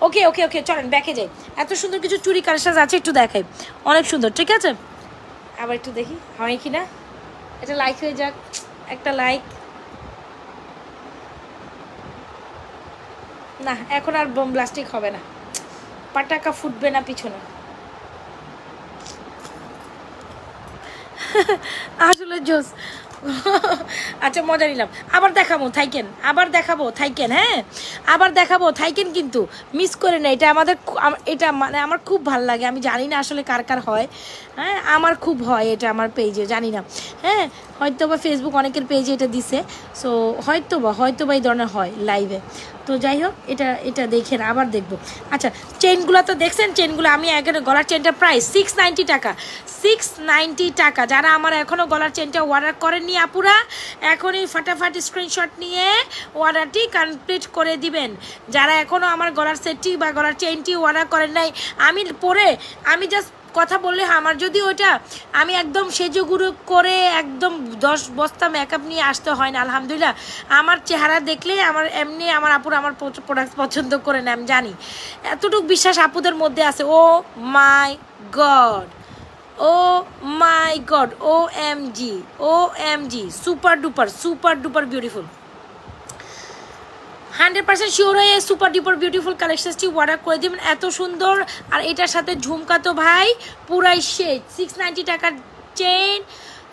ওকে ওকে ওকে চলেন ব্যাকে যাই, এত সুন্দর কিছু চুরি কালেকশন আছে একটু দেখাই, অনেক সুন্দর। ঠিক আছে আবার একটু দেখি হয় কি না, এটা লাইক হয়ে যাক, একটা লাইক না, এখন আর বোম ব্লাস্টিক হবে না, পাটাকা ফুটবে না পিছনে আসলে জোস। আচ্ছা মজা নিলাম, আবার দেখাবো থাইকেন, আবার দেখাবো থাইকেন, হ্যাঁ আবার দেখাবো থাইকেন, কিন্তু মিস করে না। এটা আমাদের এটা মানে আমার খুব ভালো লাগে, আমি জানি না আসলে কার কার হয়, হ্যাঁ আমার খুব হয় এটা আমার পেজে, জানি না, হ্যাঁ হয়তো বা ফেসবুক অনেকের পেজে এটা দিছে, সো হয়তো বা এই ধরনের হয় লাইভে। তো যাই হোক এটা দেখেন, আবার দেখবো। আচ্ছা চেনগুলো তো দেখছেন, চেনগুলো আমি এখানে গলার চেনটার প্রাইস 690 টাকা, 690 টাকা। যারা আমার এখনও গলার চেনটা অর্ডার করেননি আপুরা, এখনই ফাটাফাটি স্ক্রিনশট নিয়ে অর্ডারটি কমপ্লিট করে দিবেন। যারা এখনও আমার গলার সেটটি বা গলার চেনটি অর্ডার করেন নাই, আমি জাস্ট কথা বললে আমার যদি ওইটা আমি একদম সেজেগুড়ো করে একদম 10 বস্তা মেকআপ নিয়ে আসতে হয় না, আলহামদুলিল্লাহ আমার চেহারা দেখলে আমার এমনি আমার আপুরা আমার প্রোডাক্ট পছন্দ করে না, আমি জানি এতটুকু বিশ্বাস আপুদের মধ্যে আছে। Oh my god, oh my God, OMG super duper beautiful, 100% sure হয়ে সুপার ডুপার বিউটিফুল কালেকশনটি অর্ডার করে দিবেন, এত সুন্দর। আর এটার সাথে ঝুমকা তো ভাই পুরাই শেড, 690 টাকার চেন,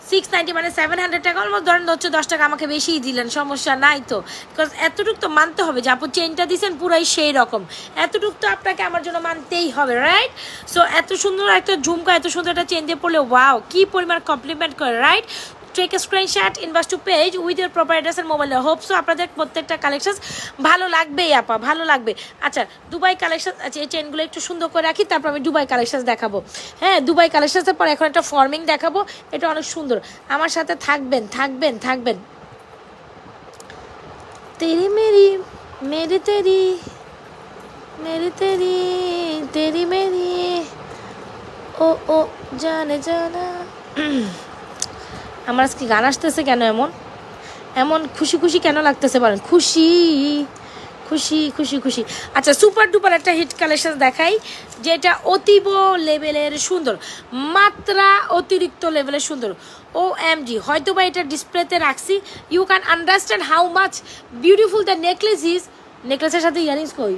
690 মানে 700 টাকা, অলমোস্ট ধরেন হচ্ছে 10 টাকা আমাকে বেশিই দিলেন, সমস্যা নাই তো, বিকজ এতটুকু তো মানতে হবে যে আপু চেনটা দিচ্ছেন পুরাই সেই রকম, এতটুকু তো আপনাকে আমার জন্য মানতেই হবে, রাইট? সো এত সুন্দর একটা ঝুমকা, এত সুন্দর একটা চেন দিয়ে পড়লে ওয়াও কি পরিমাণ কমপ্লিমেন্ট করে, right? Take a screenshot, inbox to page with your proper address and mobile. Hope so আপনাদের প্রত্যেকটা কালেকশন ভালো লাগবেই আপা, ভালো লাগবে। আচ্ছা দুবাই কালেকশন, আচ্ছা এই চেনগুলো একটু সুন্দর করে রাখি, তারপর আমি দুবাই কালেকশন দেখাবো। হ্যাঁ দুবাই কালেকশনের পর এখন একটা ফর্মিং দেখাবো, এটা অনেক সুন্দর, আমার সাথে থাকবেন। তেরি মেরি মেরি তেরি মেরি ও জানা আমার আজকে গান আসতেছে কেন, এমন খুশি কেন লাগতেছে বলেন, খুশি। আচ্ছা সুপার ডুপার একটা হিট কালেকশন দেখাই, যেটা অতীব লেভেলের সুন্দর, মাত্রা অতিরিক্ত লেভেলের সুন্দর। OMG হয়তো বা এটা ডিসপ্লেতে রাখছি, you can understand how much beautiful the necklace is. নেকলেসের সাথে ইয়ারিংস কই,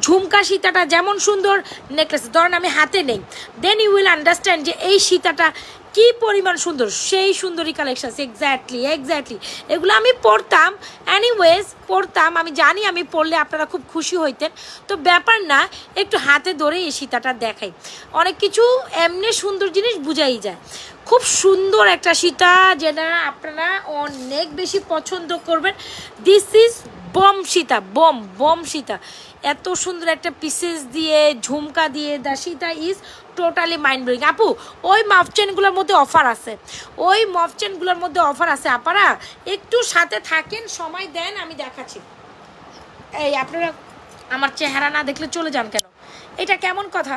ঝুমকা সীতাটা যেমন সুন্দর, নেকলেস ধরেন আমি হাতে নেই, দেন ইউ উইল আন্ডারস্ট্যান্ড যে এই সীতাটা কি পরিমাণ সুন্দর, সেই সুন্দরী কালেকশন। এক্স্যাক্টলি এগুলো আমি পড়তাম, আমি জানি আমি পড়লে আপনারা খুব খুশি হইতেন, তো ব্যাপার না, একটু হাতে ধরে এই সীতাটা দেখাই, অনেক কিছু এমনি সুন্দর জিনিস বুঝাই যায়। খুব সুন্দর একটা সীতা, যেটা আপনারা অনেক বেশি পছন্দ করবেন। দিস ইজ বম সীতা, এত সুন্দর একটা পিসেস দিয়ে ঝুমকা দিয়ে, the Sita is totally mind blowing. আপু ওই মাফ চেনগুলোর মধ্যে অফার আছে, আপারা একটু সাথে থাকেন, সময় দেন, আমি দেখাচ্ছি। এই আপনারা আমার চেহারা না দেখলে চলে যান কেন? এটা কেমন কথা?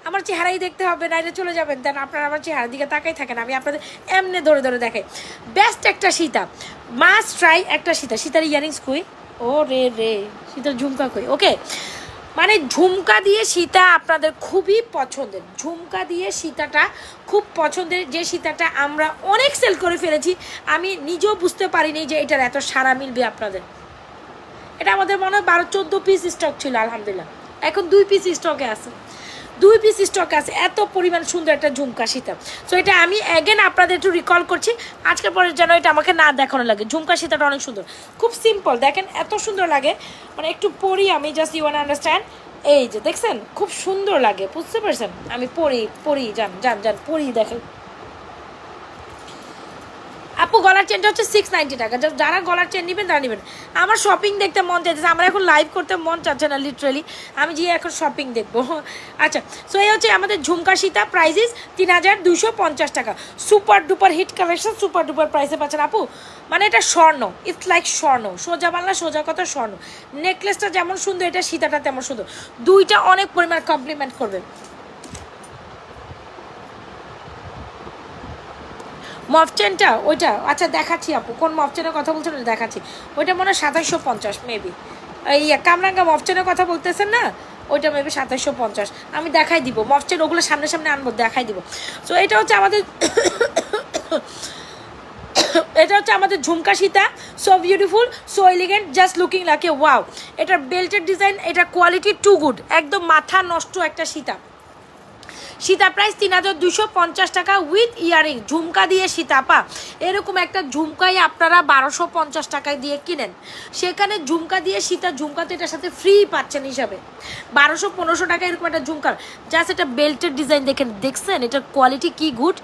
আমার চেহারাই দেখতে হবে, নাইলে চলে যাবেন। দেন আপনারা আমার চেহারার দিকে তাকাই থাকেন, আমি আপনাদের এমনি ধরে ধরে দেখাই। বেস্ট একটা সীতা, মাস্ট ট্রাই একটা সীতা। সীতার ইয়ারিংস কই? ও রে রে, সীতার ঝুমকা কই? ওকে, মানে ঝুমকা দিয়ে সীতা আপনাদের খুবই পছন্দের। ঝুমকা দিয়ে সীতাটা খুব পছন্দের, যে সীতাটা আমরা অনেক সেল করে ফেলেছি। আমি নিজেও বুঝতে পারিনি যে এটার এত সারা মিলবে আপনাদের। এটা আমাদের মনে হয় 12-14 পিস স্টক ছিল, আলহামদুলিল্লাহ এখন 2 পিস স্টকে আছে, 2 পিস স্টক আছে। এত পরিমাণ সুন্দর একটা ঝুমকা সীতা। সো এটা আমি অ্যাগেন আপনাদের একটু রিকল করছি, আজকের পরে যেন এটা আমাকে না দেখানো লাগে। ঝুমকা সীতাটা অনেক সুন্দর, খুব সিম্পল, দেখেন এত সুন্দর লাগে। মানে একটু পরি আমি, জাস্ট ইউ ওয়ান আন্ডারস্ট্যান্ড। এই যে দেখছেন খুব সুন্দর লাগে, বুঝতে পারছেন? আমি পরি যান যান যান পরি দেখেন। আপু গলার চেনটা হচ্ছে 690 টাকা। যারা গলার চেন নেবেন তারা নেবেন। আমার শপিং দেখতে মন চাইছে, আমার এখন লাইভ করতে মন চাচ্ছে না লিটারেলি, আমি গিয়ে এখন শপিং দেখবো। আচ্ছা, সো এই হচ্ছে আমাদের ঝুমকা সীতা, প্রাইসিস 3250 টাকা। Super duper hit collection, super duper প্রাইসে পাচ্ছেন আপু। মানে এটা স্বর্ণ, ইটস লাইক স্বর্ণ, সোজা বাংলা সোজা কথা স্বর্ণ। নেকলেসটা যেমন সুন্দর, এটা সীতাটা তেমন সুন্দর, দুইটা অনেক পরিমাণ কমপ্লিমেন্ট করবে। মফচেনটা ওইটা, আচ্ছা দেখাচ্ছি আপু, কোন মফচেনের কথা বলছেন দেখাচ্ছি। ওইটা মনে হয় 2750 মেবি। এই কামরাঙ্গা মফচেনের কথা বলতেছেন না, ওইটা মেবি 2750। আমি দেখাই দিব মফচেন, ওগুলো সামনে সামনে আনবো, দেখাই দিব। সো এটা হচ্ছে আমাদের এটা হচ্ছে আমাদের jhumka Sita, so beautiful, so elegant, just looking like a wow. এটার বেল্টের ডিজাইন, এটা কোয়ালিটি টু গুড, একদম মাথা নষ্ট একটা সীতা। সীতা প্রাইস 3250 টাকা উইথ ইয়ারিং। ঝুমকা দিয়ে সীতাপা, এরকম একটা ঝুমকাই আপনারা 1250 টাকায় দিয়ে কিনেন, সেখানে ঝুমকা দিয়ে সীতা, ঝুমকা তো এটার সাথে ফ্রি পাচ্ছেন হিসাবে। 1200-1500 টাকা এরকম একটা ঝুমকার, জাস্ট এটা বেল্টের ডিজাইন দেখছেন, এটার কোয়ালিটি কি গুড,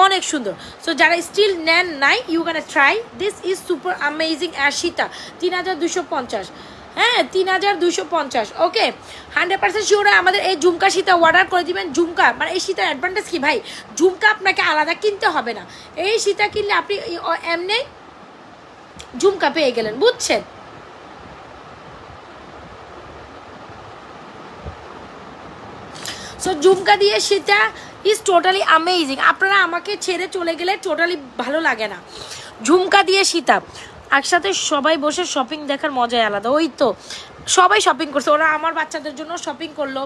অনেক সুন্দর। সো যারা স্টিল নেন নাই, you can try this, is super amazing ash Sita 3250। হ্যাঁ 3250। ওকে, 100% শিওর আমাদের এই ঝুমকা সীতা অর্ডার করে দিবেন। ঝুমকা মানে এই সীতার অ্যাডভান্টেজ কি ভাই, ঝুমকা আপনাকে আলাদা কিনতে হবে না, এই সীতা কিনলে আপনি এমনি ঝুমকা পেয়ে গেলেন, বুঝছেন? সো ঝুমকা দিয়ে সীতা ইজ টোটালি অ্যামেজিং। আপনারা আমাকে ছেড়ে চলে গেলে টোটালি ভালো লাগে না। ঝুমকা দিয়ে সীতা একসাথে সবাই বসে শপিং দেখার মজাই আলাদা। ওই তো সবাই শপিং করছে, ওরা আমার বাচ্চাদের জন্য শপিং করলো,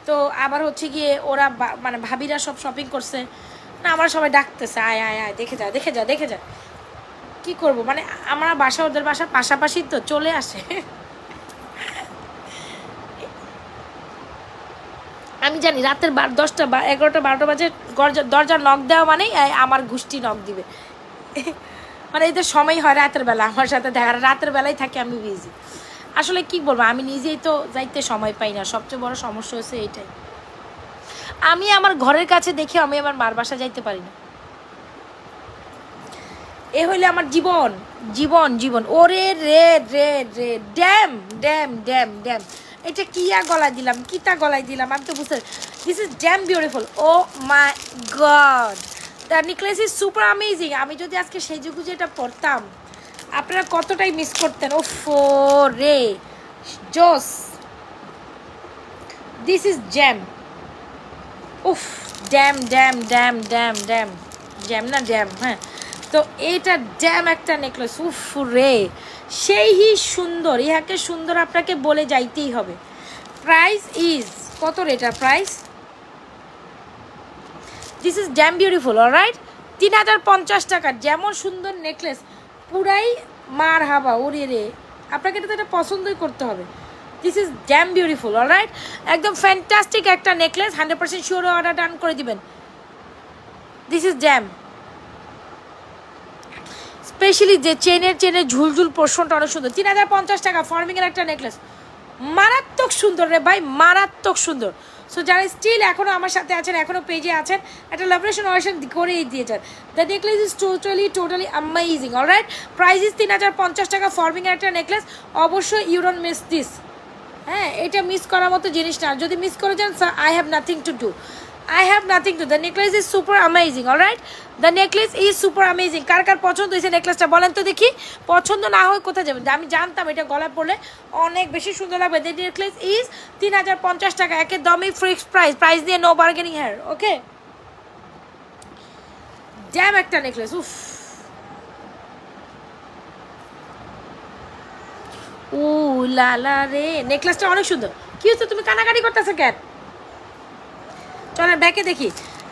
তো আবার হচ্ছে গিয়ে ওরা মানে ভাবিরা সব শপিং করছে না, আমার সবাই ডাকতেছে আয় আয় আয়, দেখে যা দেখে যা দেখে যা। কী করবো, মানে আমার বাসা ওদের বাসার পাশাপাশি, তো চলে আসে। আমি জানি রাতের 10টা 11টা 12টা বাজে দরজা নক দেওয়া মানেই আমার গোষ্ঠী নক দিবে। মানে এদের সময় হয় রাতের বেলা আমার সাথে দেখা, রাতের বেলায় থাকি আমি বিজি। আসলে কি বলবো, আমি নিজেই তো যাইতে সময় পাই না, সবচেয়ে বড় সমস্যা হচ্ছে এইটাই। আমি আমার ঘরের কাছে দেখে আমি আমার মার বাসা যাইতে পারি না, এ হইলে আমার জীবন জীবন জীবন। ওরে রে রে রে, ড্যাম ড্যাম ড্যাম ড্যাম, এটা কিয়া গলায় দিলাম, কিতা গলায় দিলাম আমি তো বুঝতে। This is damn beautiful, oh my god, the necklace is super amazing. আমি যদি আজকে সেই যুগে এটা পরতাম, আপনারা কতটাই মিস করতেন। ও ফো রে জোস, দিস ইজ জ্যাম, উফ damn damn damn damn damn, gem না ড্যাম, হ্যাঁ। তো এইটা ড্যাম একটা নেকলেস, উফ রে সেই সুন্দর, ইহাকে সুন্দর আপনাকে বলে যাইতেই হবে। প্রাইস ইজ কত রে, এটার price, this is damn beautiful, alright 3050 টাকা। যেমন সুন্দর নেকলেস, পুরাই মার হাবা, ওরে রে, আপনাকে এটা তো এটা পছন্দই করতে হবে। This is damn beautiful, alright, একদম ফ্যান্টাস্টিক একটা নেকলেস, 100% শিওর অর্ডার ডান করে দিবেন। দিস ইজ ড্যাম, স্পেশালি যে চেনের ঝুলঝুল পোর্শনটা অনেক সুন্দর। 3050 টাকা ফর্মিংয়ের একটা নেকলেস, মারাত্মক সুন্দর রে ভাই, মারাত্মক সুন্দর। সো যারা স্টিল এখনও আমার সাথে আছেন, এখনও পেজে আছেন, একটা লাভরেশন ওয়েশন করেই দিয়েছেন। The necklace is totally amazing, alright. Price is 3050 টাকা ফর্মিংয়ের একটা নেকলেস। অবশ্যই ইউ ডোন্ট মিস দিস, হ্যাঁ এটা মিস করার মতো জিনিস না, যদি মিস করে যান I have nothing to do. I have nothing to. The necklace is super amazing, all right? The necklace is super amazing. কার কার পছন্দ হয়েছে নেকলেসটা বলেন তো দেখি। পছন্দ না হয় কোথায় যাবেন? আমি জানতাম এটা গলায় পরলে অনেক বেশি সুন্দর লাগবে। The necklace is 3050 টাকা, একদমই ফিক্সড প্রাইস। প্রাইস দিয়ে নো বার্গেনিং হেয়ার, ওকে? ড্যাম একটা নেকলেস, উফ। ও লালা রে, নেকলেসটা অনেক সুন্দর। কি হচ্ছে, তুমি কানাকাটি করতেছো কেন? চলেন ব্যাকে দেখি,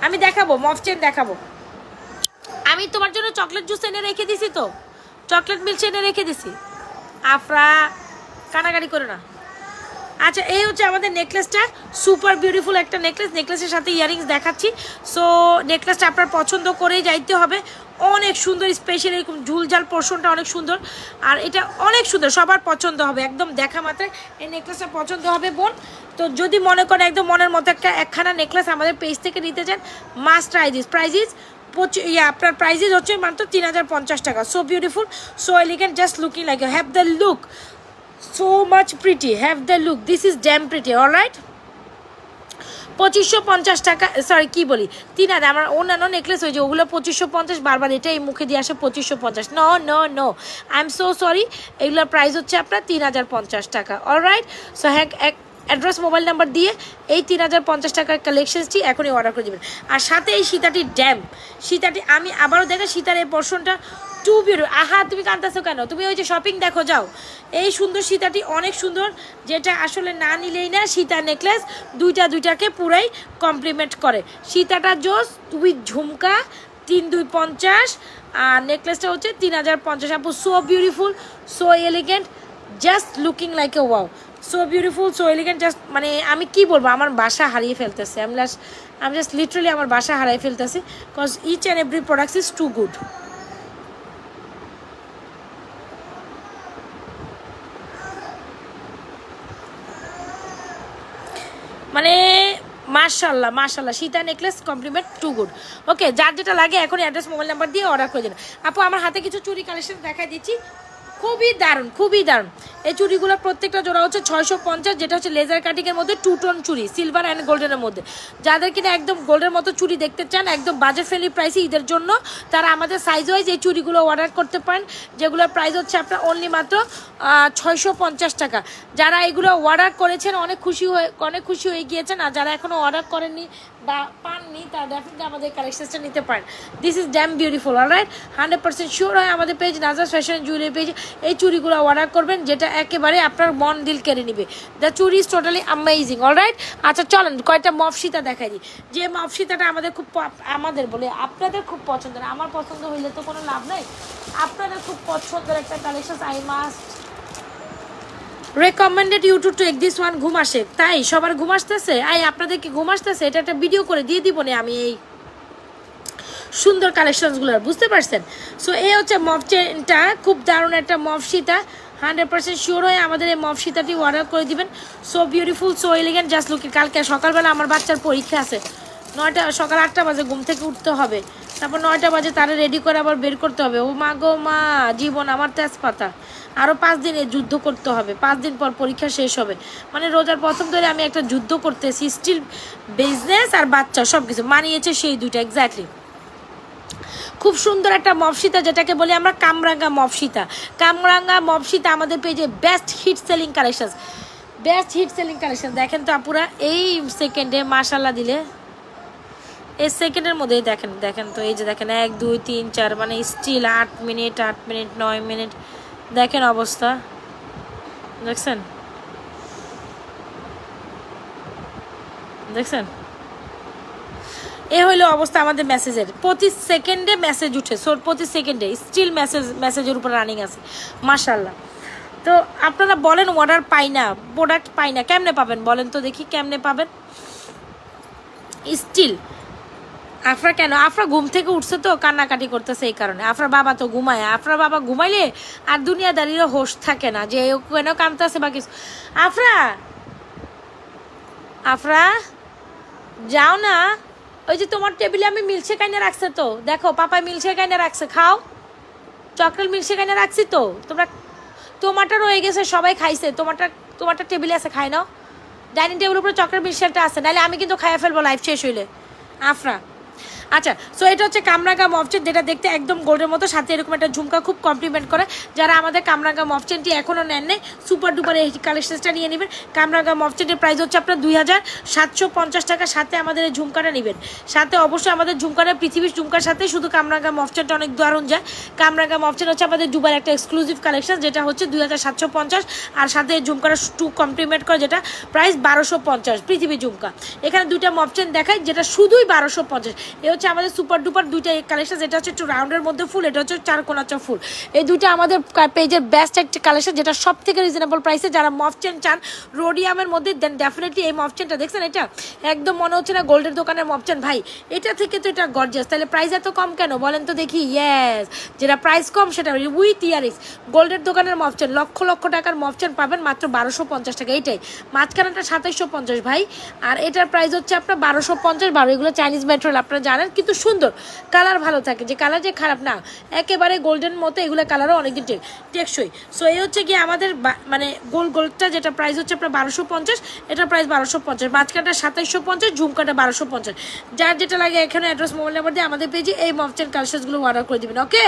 আমি দেখাবো মফ চেন দেখাবো। আমি তোমার জন্য চকলেট জুস এনে রেখে দিছি, তো চকলেট মিল্ক এনে রেখে দিছি। আফরা কানাকাটি করো না। আচ্ছা, এই হচ্ছে আমাদের নেকলেসটা, সুপার বিউটিফুল একটা নেকলেস। নেকলেসের সাথে ইয়ারিংস দেখাচ্ছি। সো নেকলেসটা আপনার পছন্দ করেই যাইতে হবে। অনেক সুন্দর, স্পেশাল এরকম ঝুলঝাল পোর্শনটা অনেক সুন্দর, আর এটা অনেক সুন্দর, সবার পছন্দ হবে। একদম দেখা মাত্রায় এই নেকলেসটা পছন্দ হবে বোন। তো যদি মনে করেন একদম মনের মতো একখানা নেকলেস আমাদের পেজ থেকে নিতে চান, মাস্ট ট্রাই দিস। প্রাইজিস আপনার প্রাইজিস হচ্ছে মাত্র 3050 টাকা। So beautiful, so elegant, just looking like you have the look, so much pretty, have the look, this is damn pretty, all right? 2550 টাকা, সরি কি বলি 3000। আমার অন্যান্য নেকলেস হয়েছে ওগুলো 2550, বারবার এটা এই মুখে দিয়ে আসে 2550। No no no, I am so sorry, এগুলোর প্রাইস হচ্ছে আপনার 3050 টাকা, অলরাইট? সো হ্যাঁ, এক অ্যাড্রেস মোবাইল নাম্বার দিয়ে এই 3050 টাকার কালেকশনসটি এখনই অর্ডার করে দেবেন। আর সাথে এই সীতাটির ড্যাম, সীতাটি আমি আবারও দেখে সীতার এই পোর্শনটা টু বিউটি। আহা, তুমি কাঁদতেছো কেন? তুমি ওই যে শপিং দেখো যাও। এই সুন্দর সীতাটি অনেক সুন্দর, যেটা আসলে না নিলেই না। সীতা নেকলেস দুইটাকে পুরাই কমপ্লিমেন্ট করে। সীতাটা জোস উইথ ঝুমকা 3250, আর নেকলেসটা হচ্ছে 3050। আপু so beautiful, so elegant, just looking like a wow, so beautiful, so elegant. Just মানে আমি কি বলবো, আমার বাসা হারিয়ে ফেলতেছে। আমি জাস্ট লিটারালি আমার বাসা হারিয়ে ফেলতেছি, because each and every product is too good. মানে মাশাল্লাহ মাশাল্লাহ, Sita necklace complement too good. Okay, যার যেটা লাগে এখন অ্যাড্রেস মোবাইল নাম্বার দিয়ে অর্ডার করে দিন। আপু আমার হাতে কিছু চুড়ি কালেকশন দেখাই দিচ্ছি, খুবই দারুণ, খুবই দারুণ। এই চুড়িগুলো প্রত্যেকটা জোড়া হচ্ছে 650, যেটা হচ্ছে লেজার কাটিংয়ের মধ্যে 2 টোন চুড়ি, সিলভার অ্যান্ড গোল্ডেনের মধ্যে। যাদের কিনা একদম গোল্ডের মতো চুড়ি দেখতে চান, একদম বাজেট ফ্রেন্ডলি প্রাইসে ঈদের জন্য, তারা আমাদের সাইজ ওয়াইজ এই চুড়িগুলো অর্ডার করতে পারেন, যেগুলোর প্রাইস হচ্ছে আপনার অনলি মাত্র 650 টাকা। যারা এগুলো অর্ডার করেছেন অনেক খুশি হয়ে গিয়েছেন, আর যারা এখনও অর্ডার করেননি বা পাননি, তারা ডেফিনেটলি আমাদের কালেকশনসটা নিতে পারেন। This is damn beautiful, alright? 100% sure হয় আমাদের পেজ নাজাস ফ্যাশন জুয়েলারি পেজ এই চুড়িগুলো অর্ডার করবেন, যেটা একেবারে আপনার মন দিল কেড়ে নিবে। দ্য চুড়ি ইজ টোটালি অ্যামেজিং, অলরাইট? আচ্ছা চলেন কয়টা মফসিতা দেখাই দিই। যে মফসিতাটা আমাদের বলে আপনাদের খুব পছন্দের, আমার পছন্দ হইলে তো কোনো লাভ নাই, আপনাদের খুব পছন্দের একটা collection. I must recommended you to take this one. ঘুম আসে, তাই সবার ঘুম আসতেছে? আপনাদের কি ঘুম আসতেছে? এটা একটা ভিডিও করে দিয়ে দিব না আমি এই সুন্দর কালেকশনসগুলো, বুঝতে পারছেন? সো এই হচ্ছে মফ চেনটা, খুব দারুণ একটা মফ সীতা। 100% শিওর হয়ে আমাদের এই মফ সীতাটি অর্ডার করে দিবেন। So beautiful, so elegant, just look. কালকে সকালবেলা আমার বাচ্চার পরীক্ষা আছে, সকাল 8টা বাজে ঘুম থেকে উঠতে হবে, তারপর 9টা বাজে তারা রেডি করে আবার বের করতে হবে। ও মা গো মা, জীবন আমার তেজপাতা। আরও 5 দিনে যুদ্ধ করতে হবে, 5 দিন পর পরীক্ষা শেষ হবে। মানে রোজার প্রথম ধরে আমি একটা যুদ্ধ করতেছি, স্টিল বিজনেস আর বাচ্চা সব কিছু মানিয়েছে সেই দুইটা এক্স্যাক্টলি। খুব সুন্দর একটা মফসিতা, যেটাকে বলি আমরা কামরাঙ্গা মফসিতা। কামরাঙ্গা মফসিতা আমাদের পেজে বেস্ট হিট সেলিং কালেকশন। দেখেন তো আপুরা, এই সেকেন্ডে মাশাল্লাহ দিলে এই সেকেন্ডের মধ্যে দেখেন তো, এই যে দেখেন 1 2 3 4, মানে স্টিল 8 মিনিট 9 মিনিট, দেখেন অবস্থা, দেখছেন? এ হইলো অবস্থা আমাদের মেসেজের। প্রতি সেকেন্ডে মেসেজ উঠে, প্রতি সেকেন্ডে স্টিল মেসেজের উপর রানিং আছে, মাশাল্লাহ। তো আপনারা বলেন অর্ডার পাই না, প্রোডাক্ট পাই না, কেমনে পাবেন বলেন তো দেখি, কেমনে পাবেন? স্টিল আফরা কেন? আফরা ঘুম থেকে উঠছে তো কান্নাকাটি করতেছে, এই কারণে। আফরা বাবা তো ঘুমায়, আফরা বাবা ঘুমাইলে আর দুনিয়াদারিরও হোশ থাকে না যে কেন কাঁদতেছে বা কিছু। আফরা যাও না, ওই যে তোমার টেবিলে আমি মিল্কশেক এনে রাখছে তো, দেখো পাপাই মিল্কশেক এনে রাখছে, খাও। চকলেট মিল্কশেক এনে রাখছি তো, তোমারটা রয়ে গেছে, সবাই খাইছে, তোমারটা টেবিলে আছে, খাই নাও। ডাইনিং টেবিলের উপরে চকলেট মিল্কশেকটা আছে, নাহলে আমি কিন্তু খাইয়া ফেলবো লাইফ শেষ হইলে। আফরা। আচ্ছা, সো এটা হচ্ছে কামরাঙ্গা মফচেন, যেটা দেখতে একদম গোল্ডের মতো, সাথে এরকম একটা ঝুমকা খুব কমপ্লিমেন্ট করে। যারা আমাদের কামরাঙ্গা মফচেনটি এখনও নেন নেই, সুপার ডুপার এই কালেকশনসটা নিয়ে নেবেন। কামরাঙ্গা মফচেনের প্রাইস হচ্ছে আপনার 2750 টাকা, সাথে আমাদের এই ঝুমকাটা নেবেন। সাথে অবশ্যই আমাদের ঝুমকাটা পৃথিবীর ঝুমকার সাথে শুধু কামরাঙ্গা মফচেনটা অনেক দারুণ যায়। কামরাঙ্গা মফচেন হচ্ছে আমাদের দুবার একটা এক্সক্লুসিভ কালেকশন, যেটা হচ্ছে 2750, আর সাথে ঝুমকাটা টু কমপ্লিমেন্ট করে, যেটা প্রাইস 1250 পৃথিবী ঝুমকা। এখানে দুইটা মফচেন দেখায়, যেটা শুধুই 1250। এ হচ্ছে আমাদের সুপার ডুপার দুইটা কালেকশন, যেটা হচ্ছে একটু রাউন্ডের মধ্যে ফুল, এটা হচ্ছে চারকোনাচা ফুল। এই দুইটা আমাদের পেজের বেস্ট একটা কালেকশন, যেটা সব থেকে রিজনেবল প্রাইসে। যারা মফচেন চান রোডিয়ামের মধ্যে, দেন ডেফিনেটলি এই মফচেনটা দেখছেন, এটা একদম মনে হচ্ছে না গোল্ডের দোকানের মফচেন ভাই, এটা থেকে তো এটা গর্জিয়াস। তাহলে প্রাইস এত কম কেন বলেন তো দেখি? ইয়েস, যেটা প্রাইস কম সেটা উইথ ইয়ারিংস। গোল্ডের দোকানের মফচেন, লক্ষ লক্ষ টাকার মফচেন পাবেন মাত্র 1250 টাকা। এইটাই মাঝখানেটা 2750 ভাই, আর এটার প্রাইস হচ্ছে আপনার 1250। এগুলো চাইনিজ ম্যাটেরিয়াল আপনারা জানেন, কিন্তু সুন্দর কালার, ভালো থাকে, যে কালার যে খারাপ না, একেবারে গোল্ডেন মতো। এগুলো কালারও অনেকদিন টেকসই। সো এই হচ্ছে কি আমাদের মানে গোল্ডটা, যেটা প্রাইস হচ্ছে আপনার 1250, এটার প্রাইস 1250, মাঝখানটা 2750, ঝুমকাটা 1250। যার যেটা লাগে এখানে অ্যাড্রেস, মোবাইল নাম্বার দিয়ে আমাদের পেজে এই মফচেন কালেকশনগুলো অর্ডার করে দেবেন। ওকে,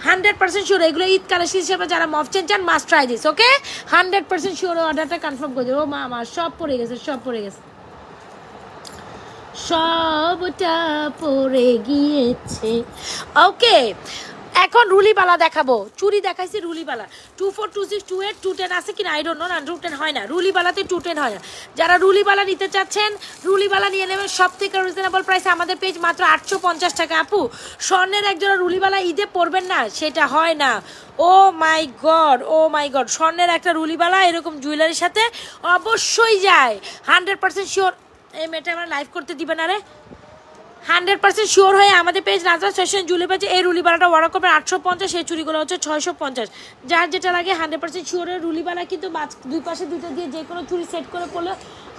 100% শিওর এগুলো ঈদ কালেকশন হিসেবে যারা মফচেন চান must try this. Okay, 100% sure অর্ডারটা কনফার্ম করে দেবো। মা আমার সব পড়ে গেছে, সব পড়ে গেছে, সবটা পড়ে গিয়েছে। ওকে, এখন রুলিবালা দেখাবো। চুরি দেখাইছি রুলিবালা 24, 26, 28, 210 আছে কিনা আই ডোন্ট নো। না, 210 হয় না রুলিবালাতে, 210 হয় না। যারা রুলিবালা নিতে চাচ্ছেন রুলিবালা নিয়ে নেবেন, সব থেকে রিজনেবল প্রাইস আমাদের পেজ মাত্র 850 টাকা। আপু, স্বর্ণের একজোড়া রুলিবালা ঈদে পরবেন না, সেটা হয় না। ও my god, oh my god, স্বর্ণের একটা রুলিবালা এরকম জুয়েলারির সাথে অবশ্যই যায়। 100% শিওর। এই মেয়েটা আমরা লাইভ করতে দিবেন, আরে 100% শিওর হয়ে আমাদের পেজ নাজরাত ফ্যাশন জুয়েলারি পেজে এই রুলিবালাটা অর্ডার করবেন 850। এই চুরিগুলো হচ্ছে 650। যার যেটা লাগে 100% শিওরের রুলিবালা, কিন্তু দুই পাশে দুইটা দিয়ে যে কোনো চুরি সেট করে পড়লে,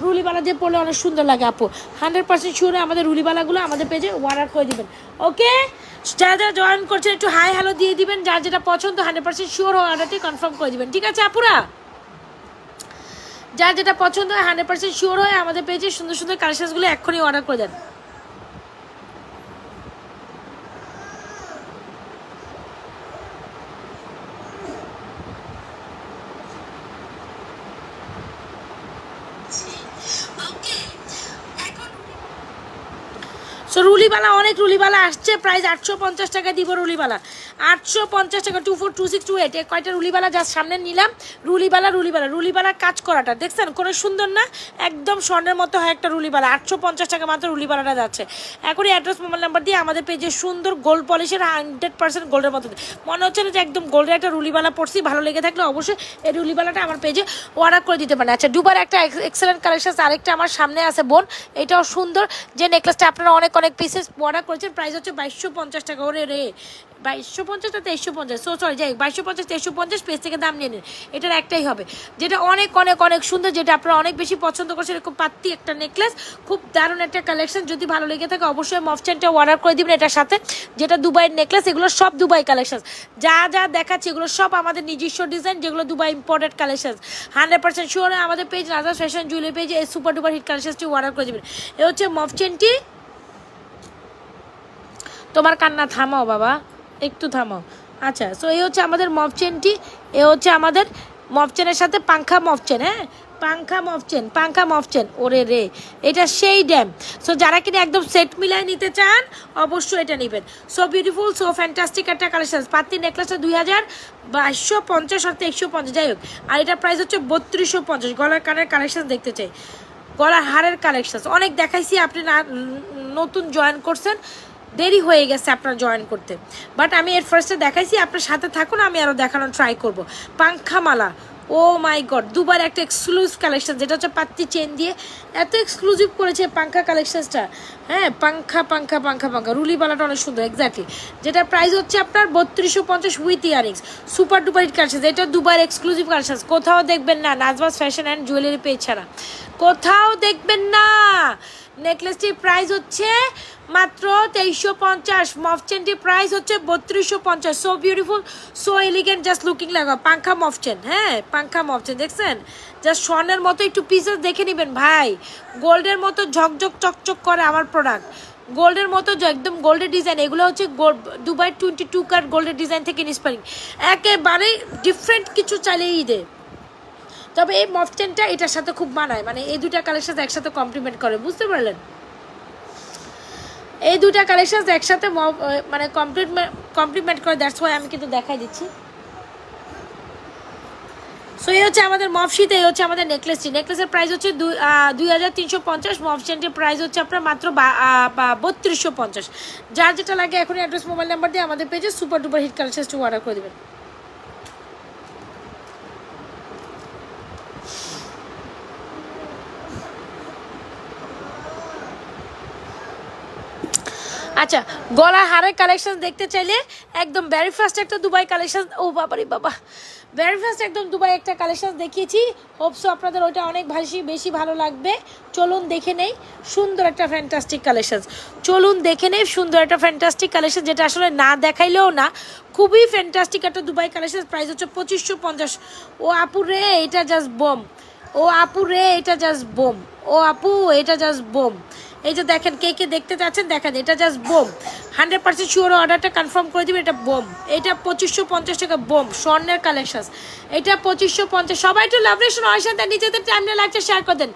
রুলিবালা দিয়ে পড়লে অনেক সুন্দর লাগে। আপু 100% শিওরে আমাদের রুলিবালাগুলো আমাদের পেজে অর্ডার করে দিবেন। ওকে, যারা যারা জয়েন করছেন একটু হাই হ্যালো দিয়ে দিবেন। যার যেটা পছন্দ 100% শিওর হয়ে অর্ডারটি কনফার্ম করে দিবেন। ঠিক আছে আপুরা, যার যেটা পছন্দ হয় 100% শিওর হয়ে আমাদের পেজে সুন্দর সুন্দর কালেকশনগুলো এক্ষুনি অর্ডার করে দেন। সো রুলিবালা, অনেক রুলিবালা আসছে, প্রাইস 850 টাকা দিব। রুলিবালা 850 টাকা, 24, 26, 28 এই কয়টা রুলিবালা যা সামনে নিলাম। রুলিবালার কাজ করাটা দেখছেন কোনো সুন্দর না, একদম স্বর্ণের মতো হয় একটা রুলিবালা। 850 টাকা মাত্র রুলিবালাটা যাচ্ছে। এখনই অ্যাড্রেস, মোবাইল নাম্বার দিয়ে আমাদের পেজে সুন্দর গোল্ড পলিশের 100% গোল্ডের মতো মনে হচ্ছে না যে একদম গোল্ডের একটা রুলিবালা পড়ছি। ভালো লেগে থাকলে অবশ্যই এই রুলিবালাটা আমার পেজে অর্ডার করে দিতে পারেন। আচ্ছা, দুবার একটা এক্সেলেন্ট কালেকশন আরেকটা আমার সামনে আছে বোন, এটাও সুন্দর। যে নেকলেসটা আপনারা অনেক পিসেস অর্ডার করেছেন, প্রাইস হচ্ছে 2250 টাকা। ওরে রে, 2250 না 2350, সো সরি, যাই 2250, 2350 পেজ থেকে দাম নিয়ে নিন। এটার একটাই হবে, যেটা অনেক অনেক অনেক সুন্দর, যেটা আপনারা অনেক বেশি পছন্দ করছেন। এরকম পাত্তি একটা নেকলেস, খুব দারুণ একটা কালেকশন। যদি ভালো লেগে থাকে অবশ্যই মফচেনটা অর্ডার করে দিবেন এটার সাথে। যেটা দুবাইয়ের নেকলেস, এগুলো সব দুবাই কালেকশন। যা যা দেখাচ্ছি এগুলো সব আমাদের নিজস্ব ডিজাইন, যেগুলো দুবাই ইম্পোর্টেড কালেকশন। 100% শিওর আমাদের পেজ নাজরাত ফ্যাশন জুয়েলারি পেজে এই সুপার ডুপার হিট কালেকশনটি অর্ডার করে দিবেন। এ হচ্ছে মফচেনটি। তোমার কান্না থামাও বাবা, একটু থামাও। আচ্ছা, সো এই হচ্ছে আমাদের মফচেনটি। এ হচ্ছে আমাদের মফচেনের সাথে পাংখা মফচেন। হ্যাঁ, পাংখা মফচেন। ওরে রে, এটা সেই ড্যাম। সো যারা কিনা একদম সেট মিলায় নিতে চান অবশ্যই এটা নেবেন। সো বিউটিফুল, সো ফ্যান্টাস্টিক একটা কালেকশন। পাত্তি নেকলেসটা 2250 আর 2350, যাই হোক। আর এটার প্রাইস হচ্ছে 3250। গলার কানের কালেকশন দেখতে চাই, গলার হারের কালেকশন অনেক দেখাইছি। আপনি নতুন জয়েন করছেন, দেরি হয়ে গেছে আপনার জয়েন করতে, বাট আমি এর ফার্স্টে দেখাইছি। আপনার সাথে থাকুন, আমি আরও দেখানোর ট্রাই করব। পাংখামালা, ও মাই গড, দুবার একটা এক্সক্লুসিভ কালেকশন, যেটা হচ্ছে পাত্তি চেন দিয়ে এত এক্সক্লুসিভ করেছে পাংখা কালেকশনসটা। হ্যাঁ, পাংখা রুলিবালাটা অনেক সুন্দর, এক্স্যাক্টলি। যেটা প্রাইস হচ্ছে আপনার 3250 with earrings. Super duper hit collection, এটা দুবার এক্সক্লুসিভ কালেকশন, কোথাও দেখবেন না Nazrat fashion and jewellery page ছাড়া, কোথাও দেখবেন না। নেকলেসটির প্রাইস হচ্ছে মাত্র 2350, মফচেনটির প্রাইস হচ্ছে 3250। So beautiful, so elegant, just looking লাগা। পাংখা মফচেন, হ্যাঁ পাংখা মফচেন দেখছেন, জাস্ট স্বর্ণের মতো। একটু পিসেস দেখে নেবেন ভাই, গোল্ডের মতো ঝকঝক চকচক করে আমার প্রোডাক্ট। গোল্ডের মতো একদম গোল্ডের ডিজাইন, এগুলো হচ্ছে দুবাই 22 কার্ট গোল্ডের ডিজাইন থেকে ইন্সপায়ারিং, একেবারে ডিফারেন্ট কিছু চাইলে ঈদে। তবে এই মফ চেনটা এটার সাথে খুব মানায়, মানে এই দুইটা কালেকশন একসাথে কমপ্লিমেন্ট করে, বুঝতে পারলেন? এই দুইটা কালেকশন একসাথে মানে কমপ্লিমেন্ট করে, দ্যাটস ওয়াই আমি কিন্তু দেখাই দিচ্ছি। সো এই হচ্ছে আমাদের মফ শীত, এই হচ্ছে আমাদের নেকলেসটি। নেকলেসের প্রাইস হচ্ছে 2350, মফ চেনটির প্রাইস হচ্ছে আপনার মাত্র 3250। যার যেটা লাগে এখনই অ্যাড্রেস মোবাইল নাম্বার দিয়ে আমাদের পেজে সুপার ডুপার হিট কালেকশনটি অর্ডার করে দেবেন। আচ্ছা, গলার হারের কালেকশন দেখতে চাইলে একদম ভেরি ফার্স্ট একটা দুবাই কালেকশন, ও বাবারে বাবা, ভেরি ফার্স্ট একদম দুবাই একটা কালেকশন দেখিয়েছি, হোপসো আপনাদের ওইটা অনেক বেশি ভালো লাগবে। চলুন দেখে নেই সুন্দর একটা ফ্যান্টাস্টিক কালেকশন, চলুন দেখে নেই সুন্দর একটা ফ্যান্টাস্টিক কালেকশন, যেটা আসলে না দেখাইলেও না, খুবই ফ্যান্টাস্টিক একটা দুবাই কালেকশন। প্রাইস হচ্ছে 2550। ও আপু রে এটা জাস্ট বোম, ও আপু রে এটা জাস্ট বোম, ও আপু এটা জাস্ট বোম। এই যে দেখেন, কে কে দেখতে চাচ্ছেন দেখেন, এটা জাস্ট বোম, 100% শিওর অর্ডারটা কনফার্ম করে দিবেন। এটা বোম, এটা 2550 টাকা বোম স্বর্ণের কালেকশন, এটা 2550। সবাই একটু লাভ রেশন অয়শান তার নিজেদের টাইমে লাগছে শেয়ার করে দেন,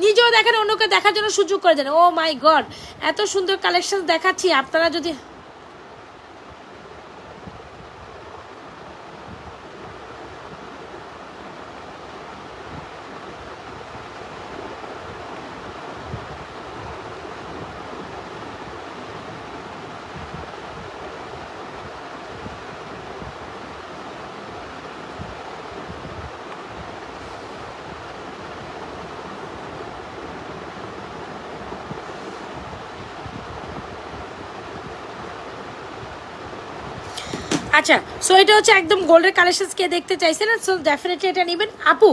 নিজেও দেখেন, অন্যকে দেখার জন্য সুযোগ করে দেন। ও মাই গড, এত সুন্দর কালেকশন দেখাচ্ছি, আপনারা যদি আচ্ছা, সো এটা হচ্ছে একদম গোল্ডের কালেকশন, কে দেখতে চাইছেন সো ডেফিনেটলি এটা নেবেন। আপু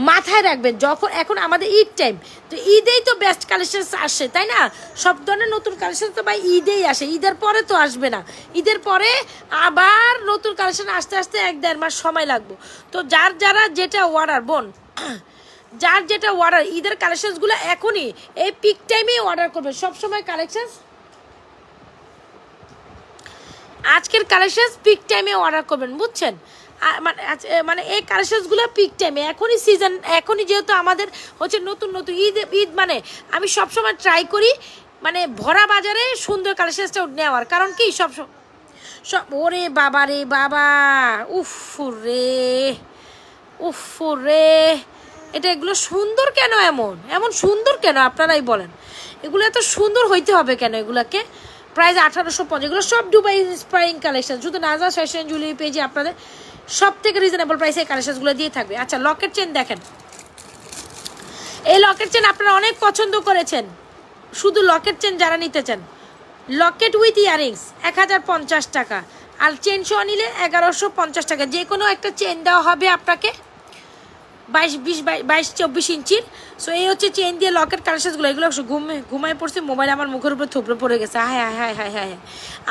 মাথায় রাখবেন, যখন এখন আমাদের ঈদ টাইম, তো ঈদেই তো বেস্ট কালেকশন আসে, তাই না? সব ধরনের নতুন কালেকশন তো ভাই ঈদেই আসে, ঈদের পরে তো আসবে না, ঈদের পরে আবার নতুন কালেকশন আসতে আসতে 1-1.5 মাস সময় লাগবে। তো যারা যেটা অর্ডার বোন, যার যেটা অর্ডার ঈদের কালেকশনসগুলো এখনই এই পিক টাইমেই অর্ডার করবে, সবসময় কালেকশন আজকের কালেকশন পিক টাইমে অর্ডার করবেন, বুঝছেন? মানে এই কালেকশনসগুলো পিক টাইমে, এখনই সিজন, এখনই যেহেতু আমাদের হচ্ছে নতুন নতুন ঈদ, মানে আমি সবসময় ট্রাই করি মানে ভরা বাজারে সুন্দর কালেকশনসটা নেওয়ার, কারণ কি সব ওরে বাবা রে বাবা, উফ রে, এটা এগুলো সুন্দর কেন, এমন সুন্দর কেন আপনারাই বলেন, এগুলো এত সুন্দর হইতে হবে কেন এগুলাকে? প্রাইস 1850, এগুলো সব দুবাই ইন্সপায়ারিং কালেকশন, শুধু নাজা ফ্যাশন জুয়েলারি পেজে আপনাদের সব থেকে রিজনেবল প্রাইসে এই কালেকশনগুলো দিয়ে থাকবে। আচ্ছা, লকেট চেন দেখেন, এই লকেট চেন আপনারা অনেক পছন্দ করেছেন, শুধু লকেট চেন যারা নিতে চান, লকেট উইথ ইয়ারিংস 1050 টাকা, আর চেন সহ নিলে 1150 টাকা। যে কোনো একটা চেন দেওয়া হবে আপনাকে 22-24 ইঞ্চির। সো এই হচ্ছে চেন দিয়ে লকেট কালেকশনগুলো, এগুলো ঘুমায় পড়ছে, মোবাইল আমার মুখের উপর থুবড়ে পড়ে গেছে, হ্যাঁ,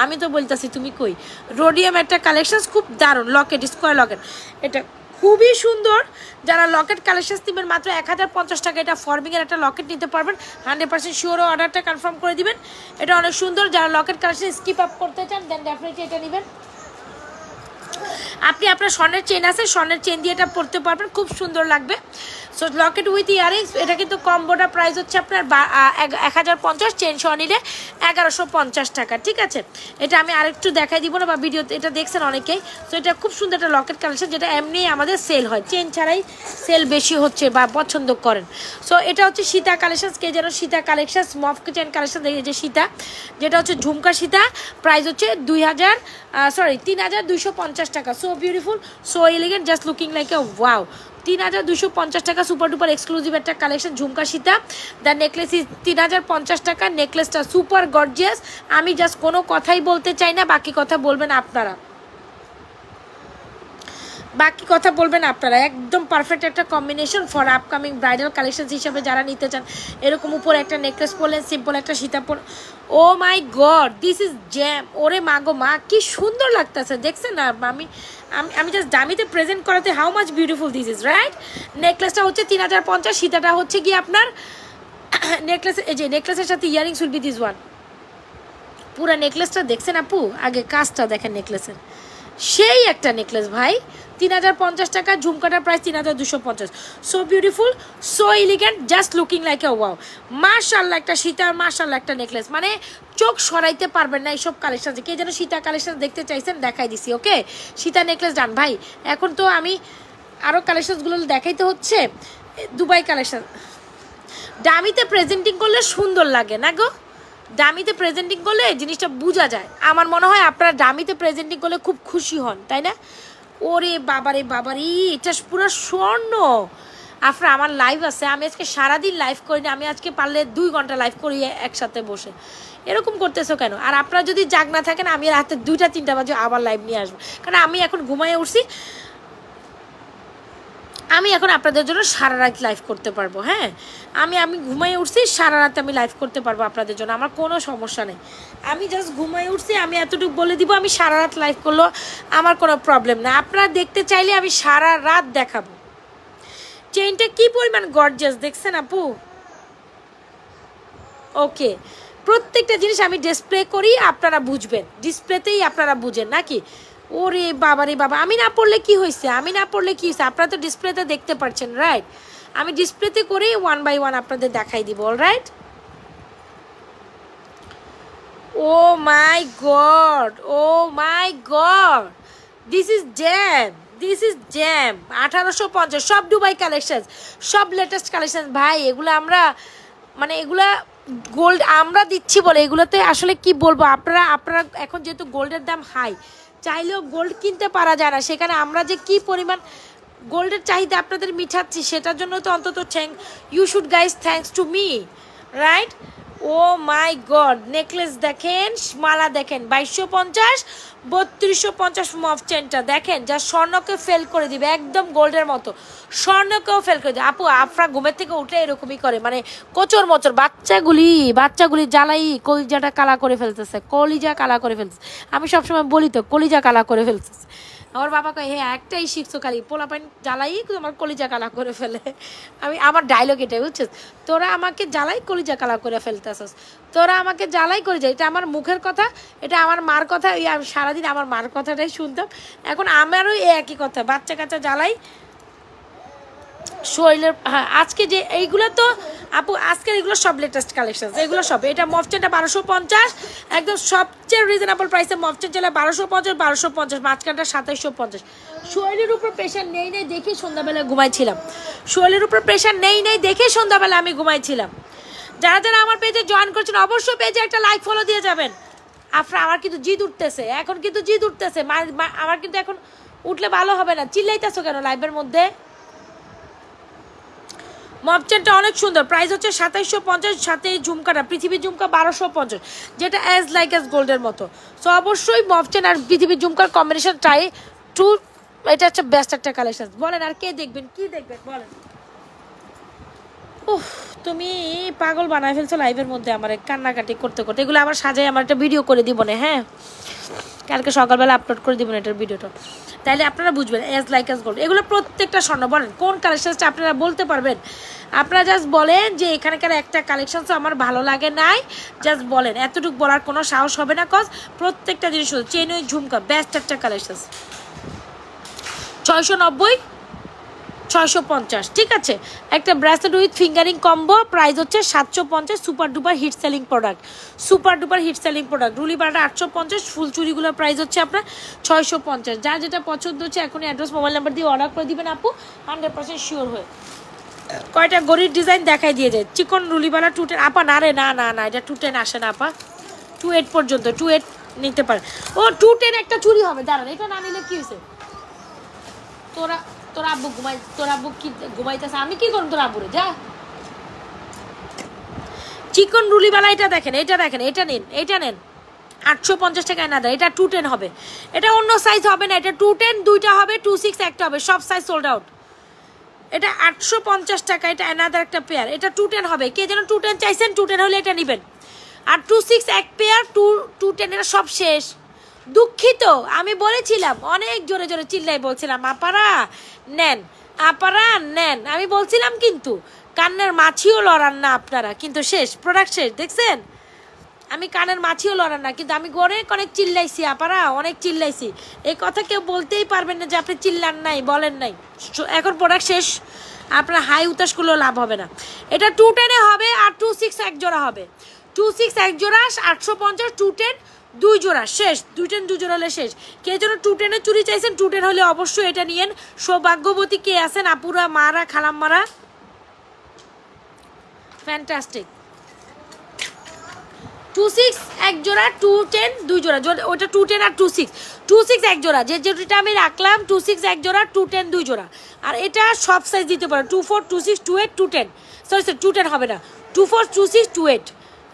আমি তো বলতেছি তুমি কই। রোডিয়াম একটা কালেকশন, খুব দারুণ লকেট, স্কোয়ার লকেট, এটা খুবই সুন্দর। যারা লকেট কালেকশন নেবেন মাত্র 1050 টাকা, এটা ফর্মিংয়ের একটা লকেট নিতে পারবেন, 100% শিওর অর্ডারটা কনফার্ম করে দিবেন। এটা অনেক সুন্দর, যারা লকেট কালেকশন স্কিপ আপ করতে চান দেন ডেফিনেটলি এটা নেবেন। আপনি আপনার স্বর্ণের চেন আছে, স্বর্ণের চেন দিয়ে এটা পরতে পারবেন, খুব সুন্দর লাগবে। সো লকেট উইথ ইয়ারিংস, এটা কিন্তু কম্বোটা প্রাইস হচ্ছে আপনার 1050, চেন সহ নিলে 1150 টাকা, ঠিক আছে? এটা আমি আরেকটু দেখাই দিব না, বা ভিডিওতে এটা দেখছেন অনেকেই। সো এটা খুব সুন্দর একটা লকেট কালেকশন, যেটা এমনি আমাদের সেল হয়, চেন ছাড়াই সেল বেশি হচ্ছে বা পছন্দ করেন। সো এটা হচ্ছে সীতা কালেকশন, কে যেন সীতা কালেকশন, মফ চেন কালেকশন, দেখে যে সীতা, যেটা হচ্ছে ঝুমকা সীতা, প্রাইস হচ্ছে 3250 টাকা। So beautiful, so elegant, just looking like a wow. 3250 টাকা, সুপার ডুপার এক্সক্লুসিভ একটা collection, jhumka Sita. The necklace is 3050 টাকা, নেকলেসটা সুপার গর্জিয়াস। আমি জাস্ট কোনো কথাই বলতে চাই না, বাকি কথা বলবেন আপনারা, একদম পারফেক্ট একটা combination for upcoming bridal collection হিসাবে যারা নিতে চান। এরকম উপরে একটা নেকলেস পরলেন, সিম্পল একটা সীতা পর, ও my god, this is jam. ওরে মা গো মা, কি সুন্দর লাগতেছে, দেখছেন না? আমি জাস্ট দামিতে প্রেজেন্ট করাতে how much beautiful this is, right? নেকলেসটা হচ্ছে 3050, সীতাটা হচ্ছে কি আপনার নেকলেস, এই যে নেকলেসের সাথে earrings will be this one, পুরো নেকলেসটা দেখছেন আপু? আগে কাজটা দেখেন নেকলেসের, সেই একটা নেকলেস ভাই। 3050 টাকা, ঝুমকাটার price 3250। So beautiful, so elegant, just looking like a wow. মাশাআল্লাহ একটা সীতা, মাশাআল্লাহ একটা নেকলেস, মানে চোখ সরাইতে পারবেন না এইসব কালেকশন। কে যেন সীতা কালেকশন দেখতে চাইছেন, দেখাই দিছি। ওকে, সীতা নেকলেস ডান ভাই। এখন তো আমি আরও কালেকশনসগুলো দেখাইতে হচ্ছে। দুবাই কালেকশন দামিতে প্রেজেন্টিং করলে সুন্দর লাগে না গো? দামিতে প্রেজেন্টিং করলে জিনিসটা বোঝা যায়। আমার মনে হয় আপনারা দামিতে প্রেজেন্টিং করলে খুব খুশি হন, তাই না? ওরে বাবারে বাবারি, এটা পুরো স্বর্ণ। আপনার আমার লাইভ আছে, আমি আজকে সারাদিন লাইভ করিনি, আমি আজকে পারলে 2 ঘন্টা লাইভ করি একসাথে বসে। এরকম করতেছো কেন? আর আপনারা যদি জাগ না থাকেন, আমি রাতে 2টা-3টা বাজে আবার লাইভ নিয়ে আসবো, কারণ আমি এখন ঘুমাইয়ে উঠছি। আমি এখন আপনাদের জন্য সারা রাত লাইভ করতে পারবো। হ্যাঁ, আমি ঘুমাইয়ে উঠছি, সারা রাত আমি লাইভ করতে পারবো আপনাদের জন্য, আমার কোনো সমস্যা নেই। আমি জাস্ট ঘুমাইয়ে উঠছি, আমি এতটুকু বলে দিব, আমি সারা রাত লাইভ করলেও আমার কোনো প্রবলেম না। আপনারা দেখতে চাইলে আমি সারা রাত দেখাবো। চেইনটা কি পরিমাণ গর্জিয়াস দেখছেন আপু? ওকে, প্রত্যেকটা জিনিস আমি ডিসপ্লে করি, আপনারা বুঝবেন, ডিসপ্লেতেই আপনারা বুঝেন নাকি? ওরে বাবা রে বাবা, আমি না পড়লে কি হয়েছে, আমি না পড়লে কি হয়েছে, আপনারা তো ডিসপ্লেতে দেখতে পাচ্ছেন, রাইট? আমি ডিসপ্লেতে করে 1 বাই 1 আপনাদের দেখাই দিব, alright? Oh my god, oh my god, this is gem, this is gem. 1850, সব দুবাই কালেকশন, সব লেটেস্ট কালেকশন ভাই। এগুলো আমরা মানে এগুলা গোল্ড আমরা দিচ্ছি বলে, এগুলোতে আসলে কি বলবো, আপনারা এখন যেহেতু গোল্ডের দাম হাই, চাইলেও গোল্ড কিনতে পারা যায় না। সেখানে আমরা যে কি পরিমাণ গোল্ডের চাহিদা আপনাদের মিঠাচ্ছি, সেটার জন্য তো অন্তত you should guys thanks to me, right? Oh my god, necklace দেখেন, মালা দেখেন, 2250, 3250 মফ চেনটা দেখেন, যা স্বর্ণকে ফেল করে দিবে, একদম গোল্ডের মতো, স্বর্ণকেও ফেল করে দিবে। আপু আপনার ঘুমের থেকে উঠে এরকমই করে, মানে কোচর মোচর বাচ্চাগুলি জ্বালাই কলিজাটা কালা করে ফেলতেছে, কলিজা কালা করে ফেলতেছে। আমি সবসময় বলি তো, কলিজা কালা করে ফেলতেছে। আমার বাবা কয়, হ্যাঁ একটাই শিখছো খালি, পোলা পানি জ্বালাই তোমার কলিজা কালা করে ফেলে। আমার ডায়লগ এটাই, বুঝছিস? তোরা আমাকে জ্বালাই কলিজা কালা করে ফেলতেছস, তোরা আমাকে জ্বালাই করে যায়। এটা আমার মুখের কথা, এটা আমার মার কথা। আমি সারাদিন আমার মার কথাটাই শুনতাম। এখন আমারও একই কথা, বাচ্চা কাচ্চা জ্বালাই শরীরের। হ্যাঁ, আজকে যে এইগুলো তো আপু, আজকের এগুলো সব লেটেস্ট কালেকশন, এগুলো সব। এটা মফচেনটা 1250, একদম সবচেয়ে রিজনেবল প্রাইসে মফচেন চলে 1250, মাঝখানটা 2750। শরীরের উপর প্রেশার নেই দেখে সন্ধ্যাবেলা ঘুমাইছিলাম, শরীরের উপর প্রেশার নেই দেখে সন্ধ্যাবেলা আমি ঘুমাইছিলাম। যারা যারা আমার পেজে জয়েন করছেন, অবশ্যই পেজে একটা লাইক ফলো দিয়ে যাবেন। আপনার আমার কিন্তু জিদ উঠতেছে, এখন কিন্তু জিদ উঠতেছে, আমার কিন্তু এখন উঠলে ভালো হবে না। চিল্লাইতেছো কেন লাইভের মধ্যে? মফচেনটা অনেক সুন্দর, প্রাইস হচ্ছে 2750, সাথে ঝুমকাটা পৃথিবীর ঝুমকা 1250, যেটা অ্যাজ লাইক অ্যাজ গোল্ডের মতো। সো অবশ্যই মফচেন আর পৃথিবীর ঝুমকার কম্বিনেশন ট্রাই টু, এটা হচ্ছে বেস্ট একটা কালেকশন। বলেন আর কে দেখবেন, কি দেখবেন বলেন? উফ, তুমি পাগল বানায় ফেলছো লাইভের মধ্যে আমার, কান্নাকাটি করতে করতে। এগুলো আমার সাজাই, আমার একটা ভিডিও করে দিব না, হ্যাঁ কালকে সকালবেলা আপলোড করে দিব না এটার ভিডিওটা, তাইলে আপনারা বুঝবেন অ্যাজ লাইক অ্যাজ গোল্ড। এগুলো প্রত্যেকটা স্বর্ণ। বলেন কোন কালেকশনটা আপনারা বলতে পারবেন? আপনারা জাস্ট বলেন যে এখানকার একটা কালেকশন তো আমার ভালো লাগে নাই, জাস্ট বলেন। এতটুকু বলার কোনো সাহস হবে না, কজ প্রত্যেকটা জিনিস চেন ওই ঝুমকা বেস্ট একটা কালেকশন। 690, 650, ঠিক আছে। একটা bracelet with finger ring combo, price হচ্ছে 750, super duper hit selling product, super duper hit selling product. রুলি বাটা 850, ফুল চুরিগুলোর প্রাইস হচ্ছে আপনার 650। যা যেটা পছন্দ হচ্ছে এখন অ্যাড্রেস মোবাইল নাম্বার দিয়ে অর্ডার করে দিবেন আপু, 100% শিওর হয়ে। কয়টা গরির ডিজাইন দেখাই দিয়ে যায়। চিকন রুলিবালা 210 আপা, না রে না না না, এটা 210 আসে না আপা, 28 পর্যন্ত, 28 নিতে পারে। ও 210 একটা চুরি হবে, দাঁড়ান, এটা না নিলে কি হয়েছে? তোরা আব্বু তোর আব্বু কি ঘুমাইতেছে, আমি কি করুন তোর আব্বুরে, যা। চিকন রুলিবালা এটা দেখেন, এটা নিন, এটা নেন, 850 টাকায় না দেয়, এটা 210 হবে। এটা অন্য সাইজ হবে না, এটা 210 দুইটা হবে, 26 একটা হবে, সব সাইজ সোল্ড আউট। এটা 850 টাকা, এটা অ্যানাদার একটা পেয়ার, এটা 210 হবে। কে যেন 210 চাইছেন, 210 হলে এটা নেবেন। আর 26 এক পেয়ার, 210, এটা সব শেষ। দুঃখিত, আমি বলেছিলাম, অনেক জোরে জোরে চিল্লাই বলছিলাম, আপারা নেন, আপারা নেন, আমি বলছিলাম, কিন্তু কান্নার মাছিও লড়ান না আপনারা, কিন্তু শেষ, প্রোডাক্ট শেষ, দেখছেন? আমি কানের মাছিও লড়ান না, কিন্তু আমি অনেক চিল্লাইছি আপারা, অনেক চিল্লাইছি। এই কথা কেউ বলতেই পারবেন না যে আপনি চিল্লান নাই, বলেন নাই। এখন প্রোডাক্ট শেষ, আপনার হাই উতাস করলেও লাভ হবে না। এটা 210 হবে আর 26 এক জোড়া হবে। 26 এক জোড়া 850, 210 2 জোড়া শেষ। 210 2 জোড়া হলে শেষ। কে যেন 210 চুরি চাইছেন, 210 হলে অবশ্যই এটা নিয়েন। সৌভাগ্যবতী কে আছেন আপুরা, মারা, খালাম্মারা? ফ্যান্টাস্টিক। 26 এক জোড়া, 210 2 জোড়া, ওটা 210 আর 26 এক জোড়া। যে যেটা আমি রাখলাম 26 এক জোড়া, 210 2 জোড়া। আর এটা সব সাইজ দিতে পারো, 24 26 28 210, সরি 210 হবে না, 24 26 28,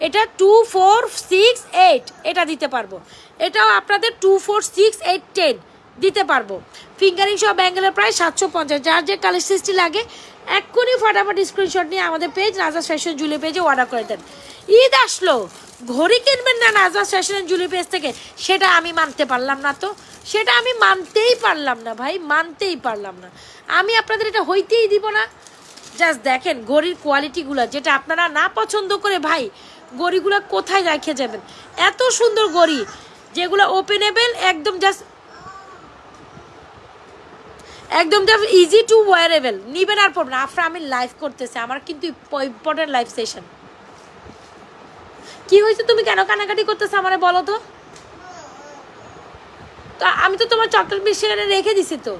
এটা 24 6 8 এটা দিতে পারবো। এটাও আপনাদের 24 6 8 10 দিতে পারবো। ফিঙ্গারিং সহ ব্যাঙ্গেলের প্রায় 750। যার যে কালার সিস্টেম লাগে এক্ষুনি ফটাফট স্ক্রিনশট নিয়ে আমাদের পেজ নাজরাস ফ্যাশন জুয়েলারি পেজে অর্ডার করে দেন। ঈদ আসলো, ঘড়ি কিনবেন না নাজরাস ফ্যাশন জুয়েলারি পেজ থেকে, সেটা আমি মানতে পারলাম না। তো সেটা আমি মানতেই পারলাম না ভাই, মানতেই পারলাম না। আমি আপনাদের এটা হইতেই দিব না। জাস্ট দেখেন ঘড়ির কোয়ালিটিগুলো, যেটা আপনারা না পছন্দ করে ভাই ঘড়িগুলো কোথায় রেখে যাবেন। এত সুন্দর ঘড়ি যেগুলো ওপেনেবল, একদম জাস্ট ইজি টু ওয়ারেবল, নিবেন আর পড়বেন। আফরা আমি লাইভ করতেছি, আমার কিন্তু ইম্পর্টেন্ট লাইভ সেশন। কি হয়েছে, তুমি কেন কানাকাটি করতেছো আমারে বলো তো? তো আমি তো তোমার চকলেট সেখানে রেখে দিছি তো।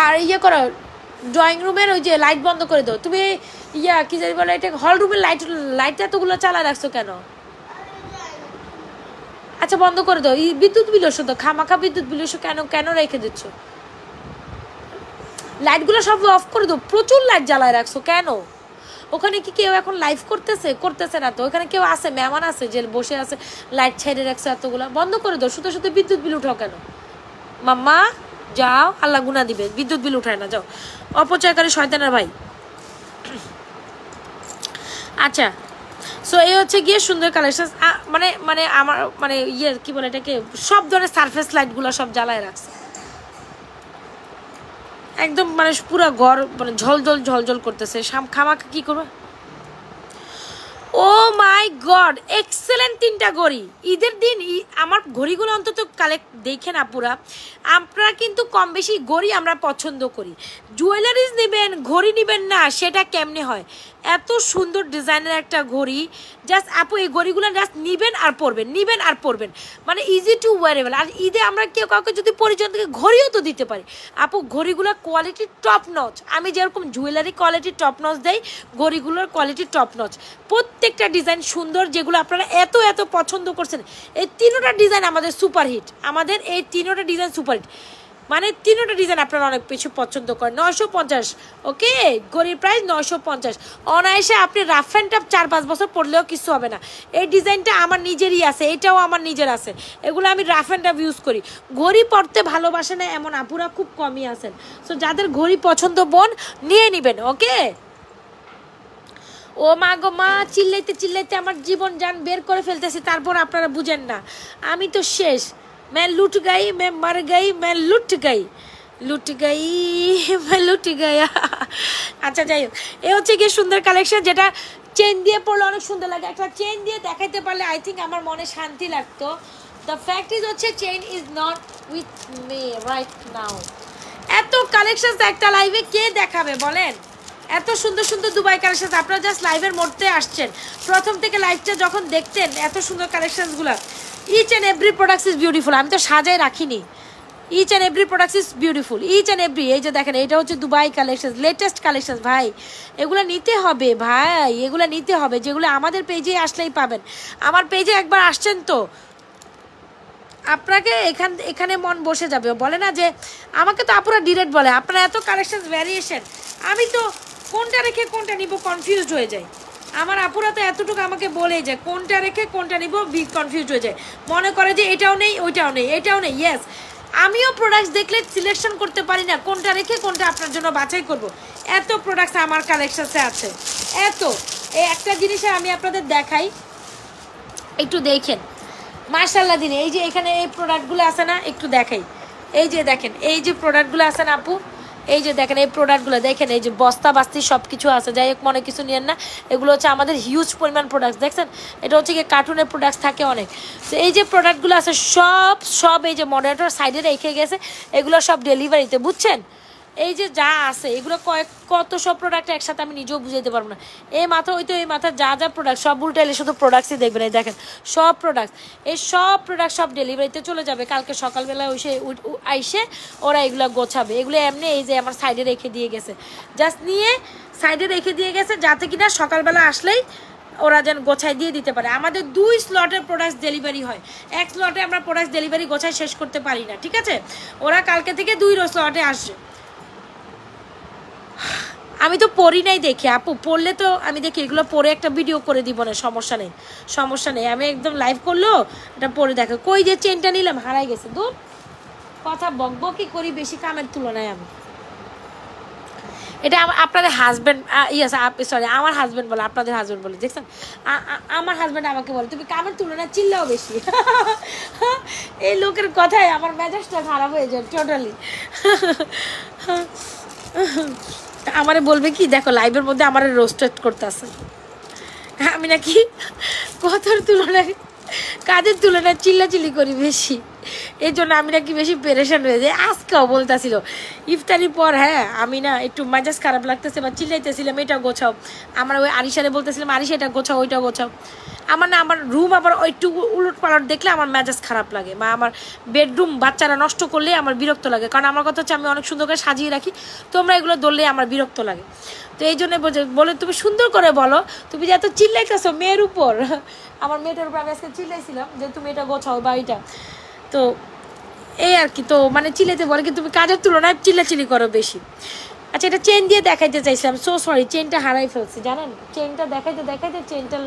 আর ইয়ে করো, ড্রয়িং রুমের ওই যে লাইট বন্ধ করে দাও। তুমি কি জানি বলো, এটা হল রুমের লাইট এতগুলো চালা রাখছো কেন? আচ্ছা বন্ধ করে দাও। বিদ্যুৎ বিল ওষুধ তো, খামাখা বিদ্যুৎ বিল ওষুধ কেন রেখে দিচ্ছ? লাইটগুলো সব অফ করে দাও। প্রচুর লাইট জ্বালায় রাখছো কেন? ওখানে কি কেউ এখন লাইভ করতেছে না তো? ওখানে কেউ আছে, মেহমান আছে যে বসে আছে, লাইট ছেড়ে রাখছে এতগুলো? বন্ধ করে দাও। শুধু বিদ্যুৎ বিল উঠাও কেন? মাম্মা যাও, আল্লাহ গুনা দিবে, বিদ্যুৎ বিল উঠায় না, যাও। অপচয়কারী শয়তানের ভাই। আচ্ছা, সো এই হচ্ছে গিয়ে সুন্দর কালেকশন। মানে আমার কি বলে এটাকে, সব ধরনের সারফেস লাইটগুলো সব জ্বালায় রাখছে একদম, পুরো ঘর ঝলঝল করতেছে। খামাখা কি করবে? ও মাই গড, এক্সেলেন্ট 3টা ঘড়ি। ঈদের দিন আমার ঘড়িগুলো অন্তত কালেক্ট দেখেন আপুরা। আপনারা কিন্তু কম বেশি ঘড়ি আমরা পছন্দ করি। জুয়েলারিজ নেবেন, ঘড়ি নেবেন না, সেটা কেমনে হয়? এত সুন্দর ডিজাইনের একটা ঘড়ি, জাস্ট আপু এই ঘড়িগুলো জাস্ট নিবেন আর পরবেন, মানে ইজি টু ওয়ারেবল। আর ঈদে আমরা কেউ কাউকে যদি পরিজন থেকে ঘড়িও তো দিতে পারি। আপু ঘড়িগুলোর কোয়ালিটি টপ নচ। আমি যেরকম জুয়েলারি কোয়ালিটি টপ নচ দেই, ঘড়িগুলোর কোয়ালিটি টপ নচ। প্রত্যেকটা ডিজাইন সুন্দর, যেগুলো আপনারা এত পছন্দ করছেন। এই 3টা ডিজাইন আমাদের সুপারহিট, আমাদের এই 3টা ডিজাইন সুপারহিট, মানে 3টা ডিজাইন আপনারা অনেক বেশি পছন্দ করেন। 950, ওকে, ঘড়ির প্রাইস 950। অনায়াসে আপনি রাফ অ্যান্ড টাফ 4-5 বছর পড়লেও কিছু হবে না। এই ডিজাইনটা আমার নিজেরই আছে, এটাও আমার নিজের আছে, এগুলো আমি রাফ অ্যান্ড টাফ ইউজ করি। ঘড়ি পরতে ভালোবাসে না এমন আপুরা খুব কমই আছেন। সো যাদের ঘড়ি পছন্দ বোন নিয়ে নেবেন, ওকে। ও মা গো মা, চিল্লাইতে আমার জীবন জান বের করে ফেলতেছি, তারপর আপনারা বুঝেন না। আমি তো শেষ। मैं लुट गई, मैं मर गई, मैं लुट गई, मैं लुट गया। আচ্ছা যাই হোক, এ হচ্ছে গিয়ে সুন্দর কালেকশন, যেটা চেন দিয়ে পড়লে অনেক সুন্দর লাগে। একটা চেন দিয়ে দেখাইতে পারলে আই থিঙ্ক আমার মনে শান্তি লাগতো। দ্য ফ্যাক্ট ইজ হচ্ছে chain is not with me right now. এত কালেকশন একটা লাইভে কে দেখাবে বলেন? এত সুন্দর দুবাই কালেকশন। আপনারা জাস্ট লাইভের মধ্যে আসছেন, প্রথম থেকে লাইভটা যখন দেখতেন এত সুন্দর কালেকশনসগুলো। Each and every product is beautiful. আমি তো সাজায় রাখিনি। Each and every product is beautiful, each and every. এই যে দেখেন, এটা হচ্ছে দুবাই কালেকশন, লেটেস্ট কালেকশন। ভাই এগুলো নিতে হবে, ভাই এগুলো নিতে হবে, যেগুলো আমাদের পেজে আসলেই পাবেন। আমার পেজে একবার আসছেন তো আপনাকে এখানে মন বসে যাবে। বলে না যে আমাকে তো আপুরা ডিরেক্ট বলে, আপনারা এত কালেকশন ভ্যারিয়েশন, আমি তো কোনটা রেখে কোনটা নিব কনফিউজড হয়ে যায়। আমার আপুরা তো এতটুকু আমাকে বলে যায় কোনটা রেখে কোনটা নিব কনফিউজড হয়ে যায়, মনে করে যে এটাও নেই ওইটাও নেই এটাও নেই। ইয়েস, আমিও প্রোডাক্টস দেখলে সিলেকশন করতে পারি না কোনটা রেখে কোনটা আপনার জন্য বাছাই করব। এত প্রোডাক্টস আমার কালেকশনসে আছে, এত। এই একটা জিনিস আমি আপনাদের দেখাই, একটু দেখেন মাশাআল্লাহ দিনে। এই যে এখানে এই প্রোডাক্টগুলো আছে না, একটু দেখাই। এই যে দেখেন, এই যে প্রোডাক্টগুলো আছে না আপু, এই যে দেখেন এই প্রোডাক্টগুলো দেখেন, এই যে বস্তা বাস্তি সব কিছু আছে, যাই হোক মনে কিছু নিয়েন না, এগুলো হচ্ছে আমাদের হিউজ পরিমাণ প্রোডাক্ট। দেখছেন এটা হচ্ছে কি কার্টুনের প্রোডাক্টস থাকে অনেক। তো এই যে প্রোডাক্টগুলো আছে সব এই যে মডারেটর সাইডে রেখে গেছে, এগুলো সব ডেলিভারিতে, বুঝছেন। এই যে যা আছে এগুলো কত সব প্রোডাক্ট একসাথে আমি নিজেও বুঝাইতে পারবো না। এই মাথা ওই তো এই মাথা যা প্রোডাক্ট সব উল্টাইলে শুধু প্রোডাক্টসই দেখবেন। এই দেখেন সব প্রোডাক্ট, এই সব প্রোডাক্ট সব ডেলিভারিতে চলে যাবে কালকে সকালবেলা আইসে ওরা এগুলো গোছাবে। এগুলো এমনি এই যে আমার সাইডে রেখে দিয়ে গেছে, জাস্ট নিয়ে সাইডে রেখে দিয়ে গেছে যাতে কিনা সকালবেলা আসলেই ওরা যেন গোছায় দিয়ে দিতে পারে। আমাদের 2 স্লটের প্রোডাক্ট ডেলিভারি হয়, 1 স্লটে আমরা প্রোডাক্ট ডেলিভারি গোছায় শেষ করতে পারি না, ঠিক আছে। ওরা কালকে থেকে 2 স্লটে আসবে। আমি তো পড়ি নাই দেখি আপু, পড়লে তো আমি দেখি এগুলো পরে একটা ভিডিও করে দিব না, সমস্যা নেই। আমি একদম লাইভ করলো এটা পরে দেখো। কই যে চেনটা নিলাম হারাই গেছে, দূর কথা বকবকি করি বেশি কামের তুলনায়। আমি এটা আপনাদের হাজব্যান্ড সরি আমার হাজব্যান্ড বলে, আপনাদের হাজব্যান্ড বলে, দেখছেন আমার হাজব্যান্ড আমাকে বলে তুমি কামের তুলনায় চিল্লাও বেশি। এই লোকের কথায় আমার মেজাজটা খারাপ হয়ে যায় টোটালি। আমারে বলবে কি দেখো লাইভের মধ্যে আমার রোস্টেড করতেছে, আমি নাকি কথার তুলনায় কাজের তুলনায় চিল্লাচিল্লি করি বেশি, এই জন্য আমি নাকি বেশি পেরেশান হয়ে যাই। আজকেও বলতেছিল ইফতারির পর, হ্যাঁ আমি না একটু মেজাজ খারাপ লাগতেছে বা চিল্লাইতেছিলাম এটা গোছাও, আমার ওই আরিশারে বলতেছিলাম আরিশা এটা গোছাও ওইটা গোছাও। আমার রুম আবার একটু উলট পালট দেখলে আমার মেজাজ খারাপ লাগে, বা আমার বেডরুম বাচ্চারা নষ্ট করলে আমার বিরক্ত লাগে। কারণ আমার কথা হচ্ছে আমি অনেক সুন্দর করে সাজিয়ে রাখি, তোমরা এগুলো ধরলে আমার বিরক্ত লাগে। তো এই জন্য বলে তুমি সুন্দর করে বলো, তুমি যে এত চিল্লাইতেছো মেয়ের উপর, আমার মেয়েটার উপর আমি আজকে চিল্লাইছিলাম যে তুমি এটা গোছাও বা এটা, তো এই আর কি। তো মানে চিল্লাইতে বলে কি তুমি কাজের তুলনায় চিল্লাচিল্লি করো বেশি। আচ্ছা এটা চেন দিয়ে দেখাইতে চাইছিলাম, সো সরি চেনটা হারাই ফেলছি জানেন, চেনটা দেখাইতে চেনটা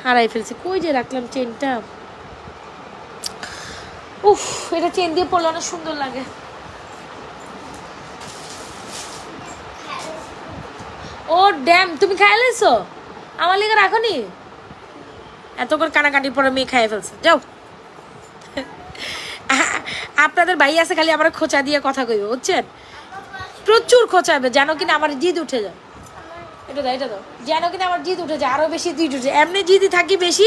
হারাই ফেলছি, কই যে রাখলাম চেনটা। উফ এটা চেন দিয়ে পরলে অনেক সুন্দর লাগে। ও ড্যাম তুমি খাই লাইছো, আমার লিগে রাখনি, এত করে কানাকাটির পরে মেয়ে খাইয়ে ফেলছে। যাও আপনাদের ভাই আছে খালি আমার খোঁচা দিয়ে কথা কইবে, বুঝছেন, প্রচুর খোঁচাবে যেন কিনা আমার জিদ উঠে যায়। এটা দাও যেন কিনা আমার জিদ উঠে যায়, আরো বেশি জিদ উঠে যায়, এমনি জিদি থাকি বেশি।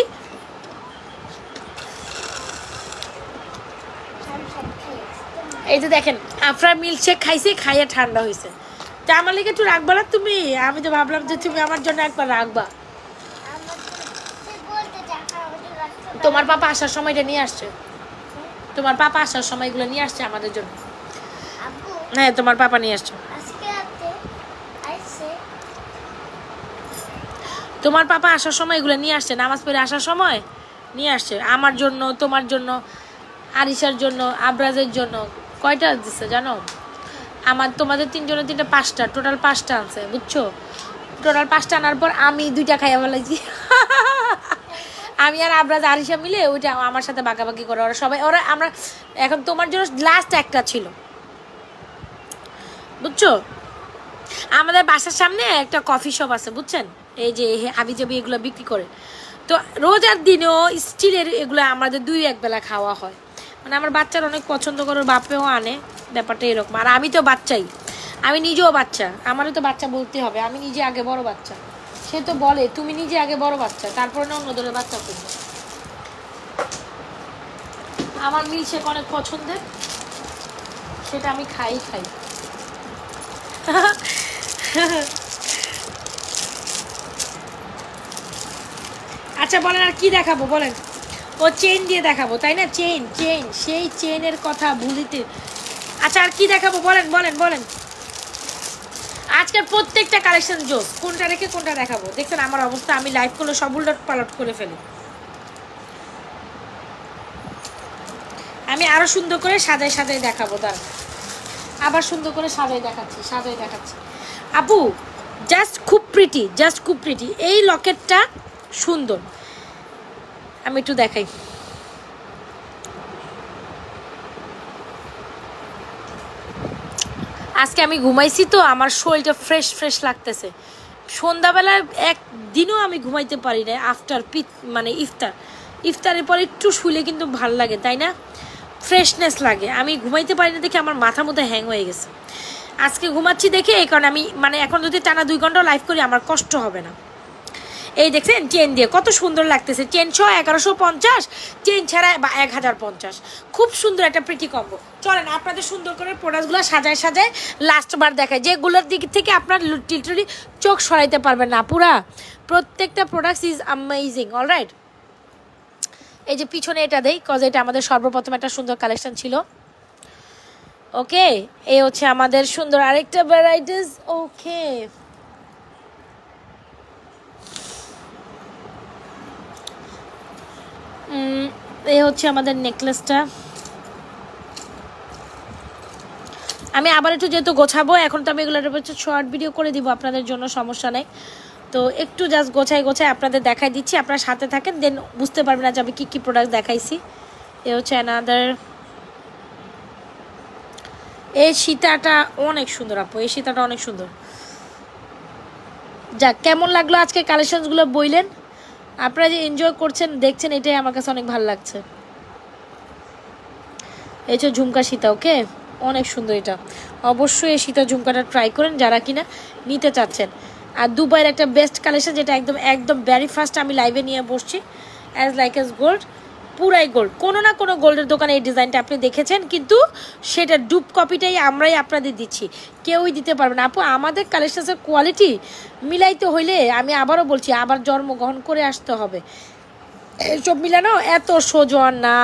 এই যে দেখেন আপনার মিল্কশেক খাইছে, খাইয়ে ঠান্ডা হয়েছে, তা আমার লিগে একটু রাখবা না তুমি, আমি তো ভাবলাম যে তুমি আমার জন্য একবার রাখবা। তোমার পাপা আসার সময় এটা নিয়ে আসছে, তোমার পাপা আসার সময় এগুলো নিয়ে আসছে আমাদের জন্য। হ্যাঁ তোমার পাপা নিয়ে আসছে, তোমার পাপা আসার সময় এগুলো নিয়ে আসছে, নামাজ পড়ে আসার সময় নিয়ে আসছে আমার জন্য, তোমার জন্য, আরিশার জন্য, আবরাজের জন্য। কয়টা দিচ্ছে জানো, আমার তোমাদের 3 জনের 3টা 5টা, টোটাল 5টা আনছে, বুঝছো। টোটাল 5টা আনার পর আমি 2টা খাইয়া ফেলাইছি। আমি আর আবরাজ আরিশা মিলে ওইটা আমার সাথে বাঁকাবাকি করে ওরা সবাই, আমরা এখন তোমার জন্য লাস্ট একটা ছিল, বুঝছো। আমাদের বাসার সামনে একটা কফি শপ আছে, বুঝছেন, এই যে হাবিজাবি এগুলো বিক্রি করে। তো রোজার দিনেও স্টিলের এগুলো আমাদের 2-1 বেলা খাওয়া হয়, মানে আমার বাচ্চারা অনেক পছন্দ করে, বাপেও আনে, ব্যাপারটা এরকম। আর আমি তো বাচ্চাই, আমি নিজেও বাচ্চা, আমারও তো বাচ্চা বলতে হবে, আমি নিজে আগে বড় বাচ্চা। সে তো বলে তুমি নিজে আগে বড় বাচ্চা, তারপরে না অন্য ধরনের বাচ্চা করবে। আমার মিল্কশেক অনেক পছন্দের, সেটা আমি খাই। আচ্ছা বলেন আর কি দেখাবো বলেন। ও চেন দিয়ে দেখাবো তাই না, চেন সেই চেনের কথা ভুলিতে। আচ্ছা আর কি দেখাবো বলেন। আজকের প্রত্যেকটা কালেকশন জোস, কোনটা রেখে কোনটা দেখাবো। দেখছেন আমার অবস্থা, আমি লাইভ করলে সব উলট পালট করে ফেলি। আমি আরো সুন্দর করে সাজাই দেখাবো, তার আবার সুন্দর করে সাজাই দেখাচ্ছি। আপু জাস্ট খুব প্রিটি, এই লকেটটা সুন্দর, আমি একটু দেখাই। আজকে আমি ঘুমাইছি তো আমার শরীরটা ফ্রেশ লাগতেছে। সন্ধ্যাবেলা একদিনও আমি ঘুমাইতে পারি না, আফটার মানে ইফতারের পর একটু শুলে কিন্তু ভাল লাগে, তাই না, ফ্রেশনেস লাগে। আমি ঘুমাইতে পারি না দেখে আমার মাথা মধ্যে হ্যাং হয়ে গেছে। আজকে ঘুমাচ্ছি দেখে এই কারণে আমি মানে এখন যদি টানা 2 ঘন্টা লাইভ করি আমার কষ্ট হবে না। এই দেখছেন চেন দিয়ে কত সুন্দর লাগতেছে, চেন সহ 1150, চেন ছাড়া 1050। খুব সুন্দর একটা প্রিটি কম্বো। চলেন আপনাদের সুন্দর করে প্রোডাক্টগুলো সাজায় সাজায় লাস্টবার দেখায়, যেগুলোর দিক থেকে আপনার লিটারালি চোখ সরাইতে পারবেন না পুরা। প্রত্যেকটা প্রোডাক্ট ইজ অ্যামেজিং। অলরাইট, এই যে পিছনে এটা দেই কজ এটা আমাদের সর্বপ্রথম একটা সুন্দর কালেকশন ছিল। ওকে, এই হচ্ছে আমাদের সুন্দর আরেকটা ভ্যারাইটিস। ওকে, এই হচ্ছে আমাদের নেকলেসটা। আমি আবার একটু যেহেতু গোছাবো এখন, তো আমি এগুলোর উপর শর্ট ভিডিও করে দিব আপনাদের জন্য, সমস্যা নেই। তো একটু জাস্ট গোছাই আপনাদের দেখাই দিচ্ছি, আপনারা সাথে থাকেন, দেন বুঝতে পারবেন না যে আমি কী কী প্রোডাক্ট দেখাইছি। এ হচ্ছে অ্যানাদার, এই সীতাটা অনেক সুন্দর আপু, এই সীতাটা অনেক সুন্দর। যাক, কেমন লাগলো আজকে কালেকশনসগুলো বললেন, আপনারা যে এনজয় করছেন দেখছেন, এটাই আমার কাছে অনেক ভালো লাগছে। এই যে ঝুমকা সীতা, ওকে অনেক সুন্দর এটা। অবশ্যই এই সীতা ঝুমকাটা ট্রাই করেন যারা কিনা নিতে চাচ্ছেন। আর দুবাইয়ের একটা বেস্ট কালেকশন, যেটা একদম একদম ভ্যারি ফার্স্ট আমি লাইভে নিয়ে বসছি, অ্যাজ লাইক এস গোল্ড, পুরাই গোল্ড। কোনো না কোনো গোল্ডের দোকানে এই ডিজাইনটা আপনি দেখেছেন, কিন্তু সেটা ডুপ কপিটাই আমরাই আপনাদের দিচ্ছি, কেউই দিতে পারবে না আপু। আমাদের কালেকশনের কোয়ালিটি মিলাইতে হইলে আমি আবারও বলছি, আবার জন্মগ্রহণ করে আসতে হবে। এইসব মিলানো এত সোজা না।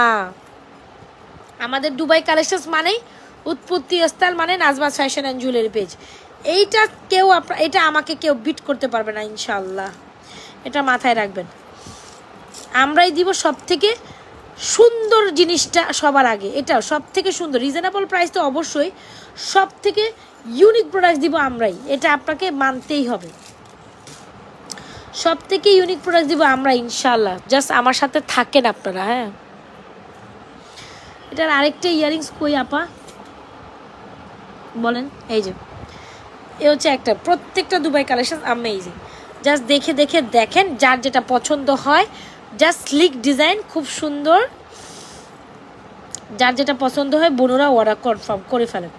আমাদের দুবাই কালেকশনস মানেই উৎপত্তি স্থল, মানে Nazma's fashion and jewellery page. এইটা কেউ এটা আমাকে কেউ বিট করতে পারবে না ইনশাল্লাহ, এটা মাথায় রাখবেন। আমরাই দিব সব থেকে সুন্দর জিনিসটা সবার আগে, এটাও সব থেকে সুন্দর রিজনেবল প্রাইস, তো অবশ্যই সব থেকে ইউনিক প্রোডাক্ট দিব আমরাই, এটা আপনাকে মানতেই হবে। সব থেকে ইউনিক প্রোডাক্ট দিব আমরা ইনশাল্লাহ, জাস্ট আমার সাথে থাকেন আপনারা। হ্যাঁ, এটার আরেকটা ইয়ারিংস কই আপা বলেন। এই যে এ হচ্ছে একটা, প্রত্যেকটা দুবাই কালেকশন অ্যামেজিং। জাস্ট দেখে দেখে দেখেন, যার যেটা পছন্দ হয়, জাস্ট স্লিক ডিজাইন খুব সুন্দর, যার যেটা পছন্দ হয় বোনরা অর্ডার কনফার্ম করে ফেলেন,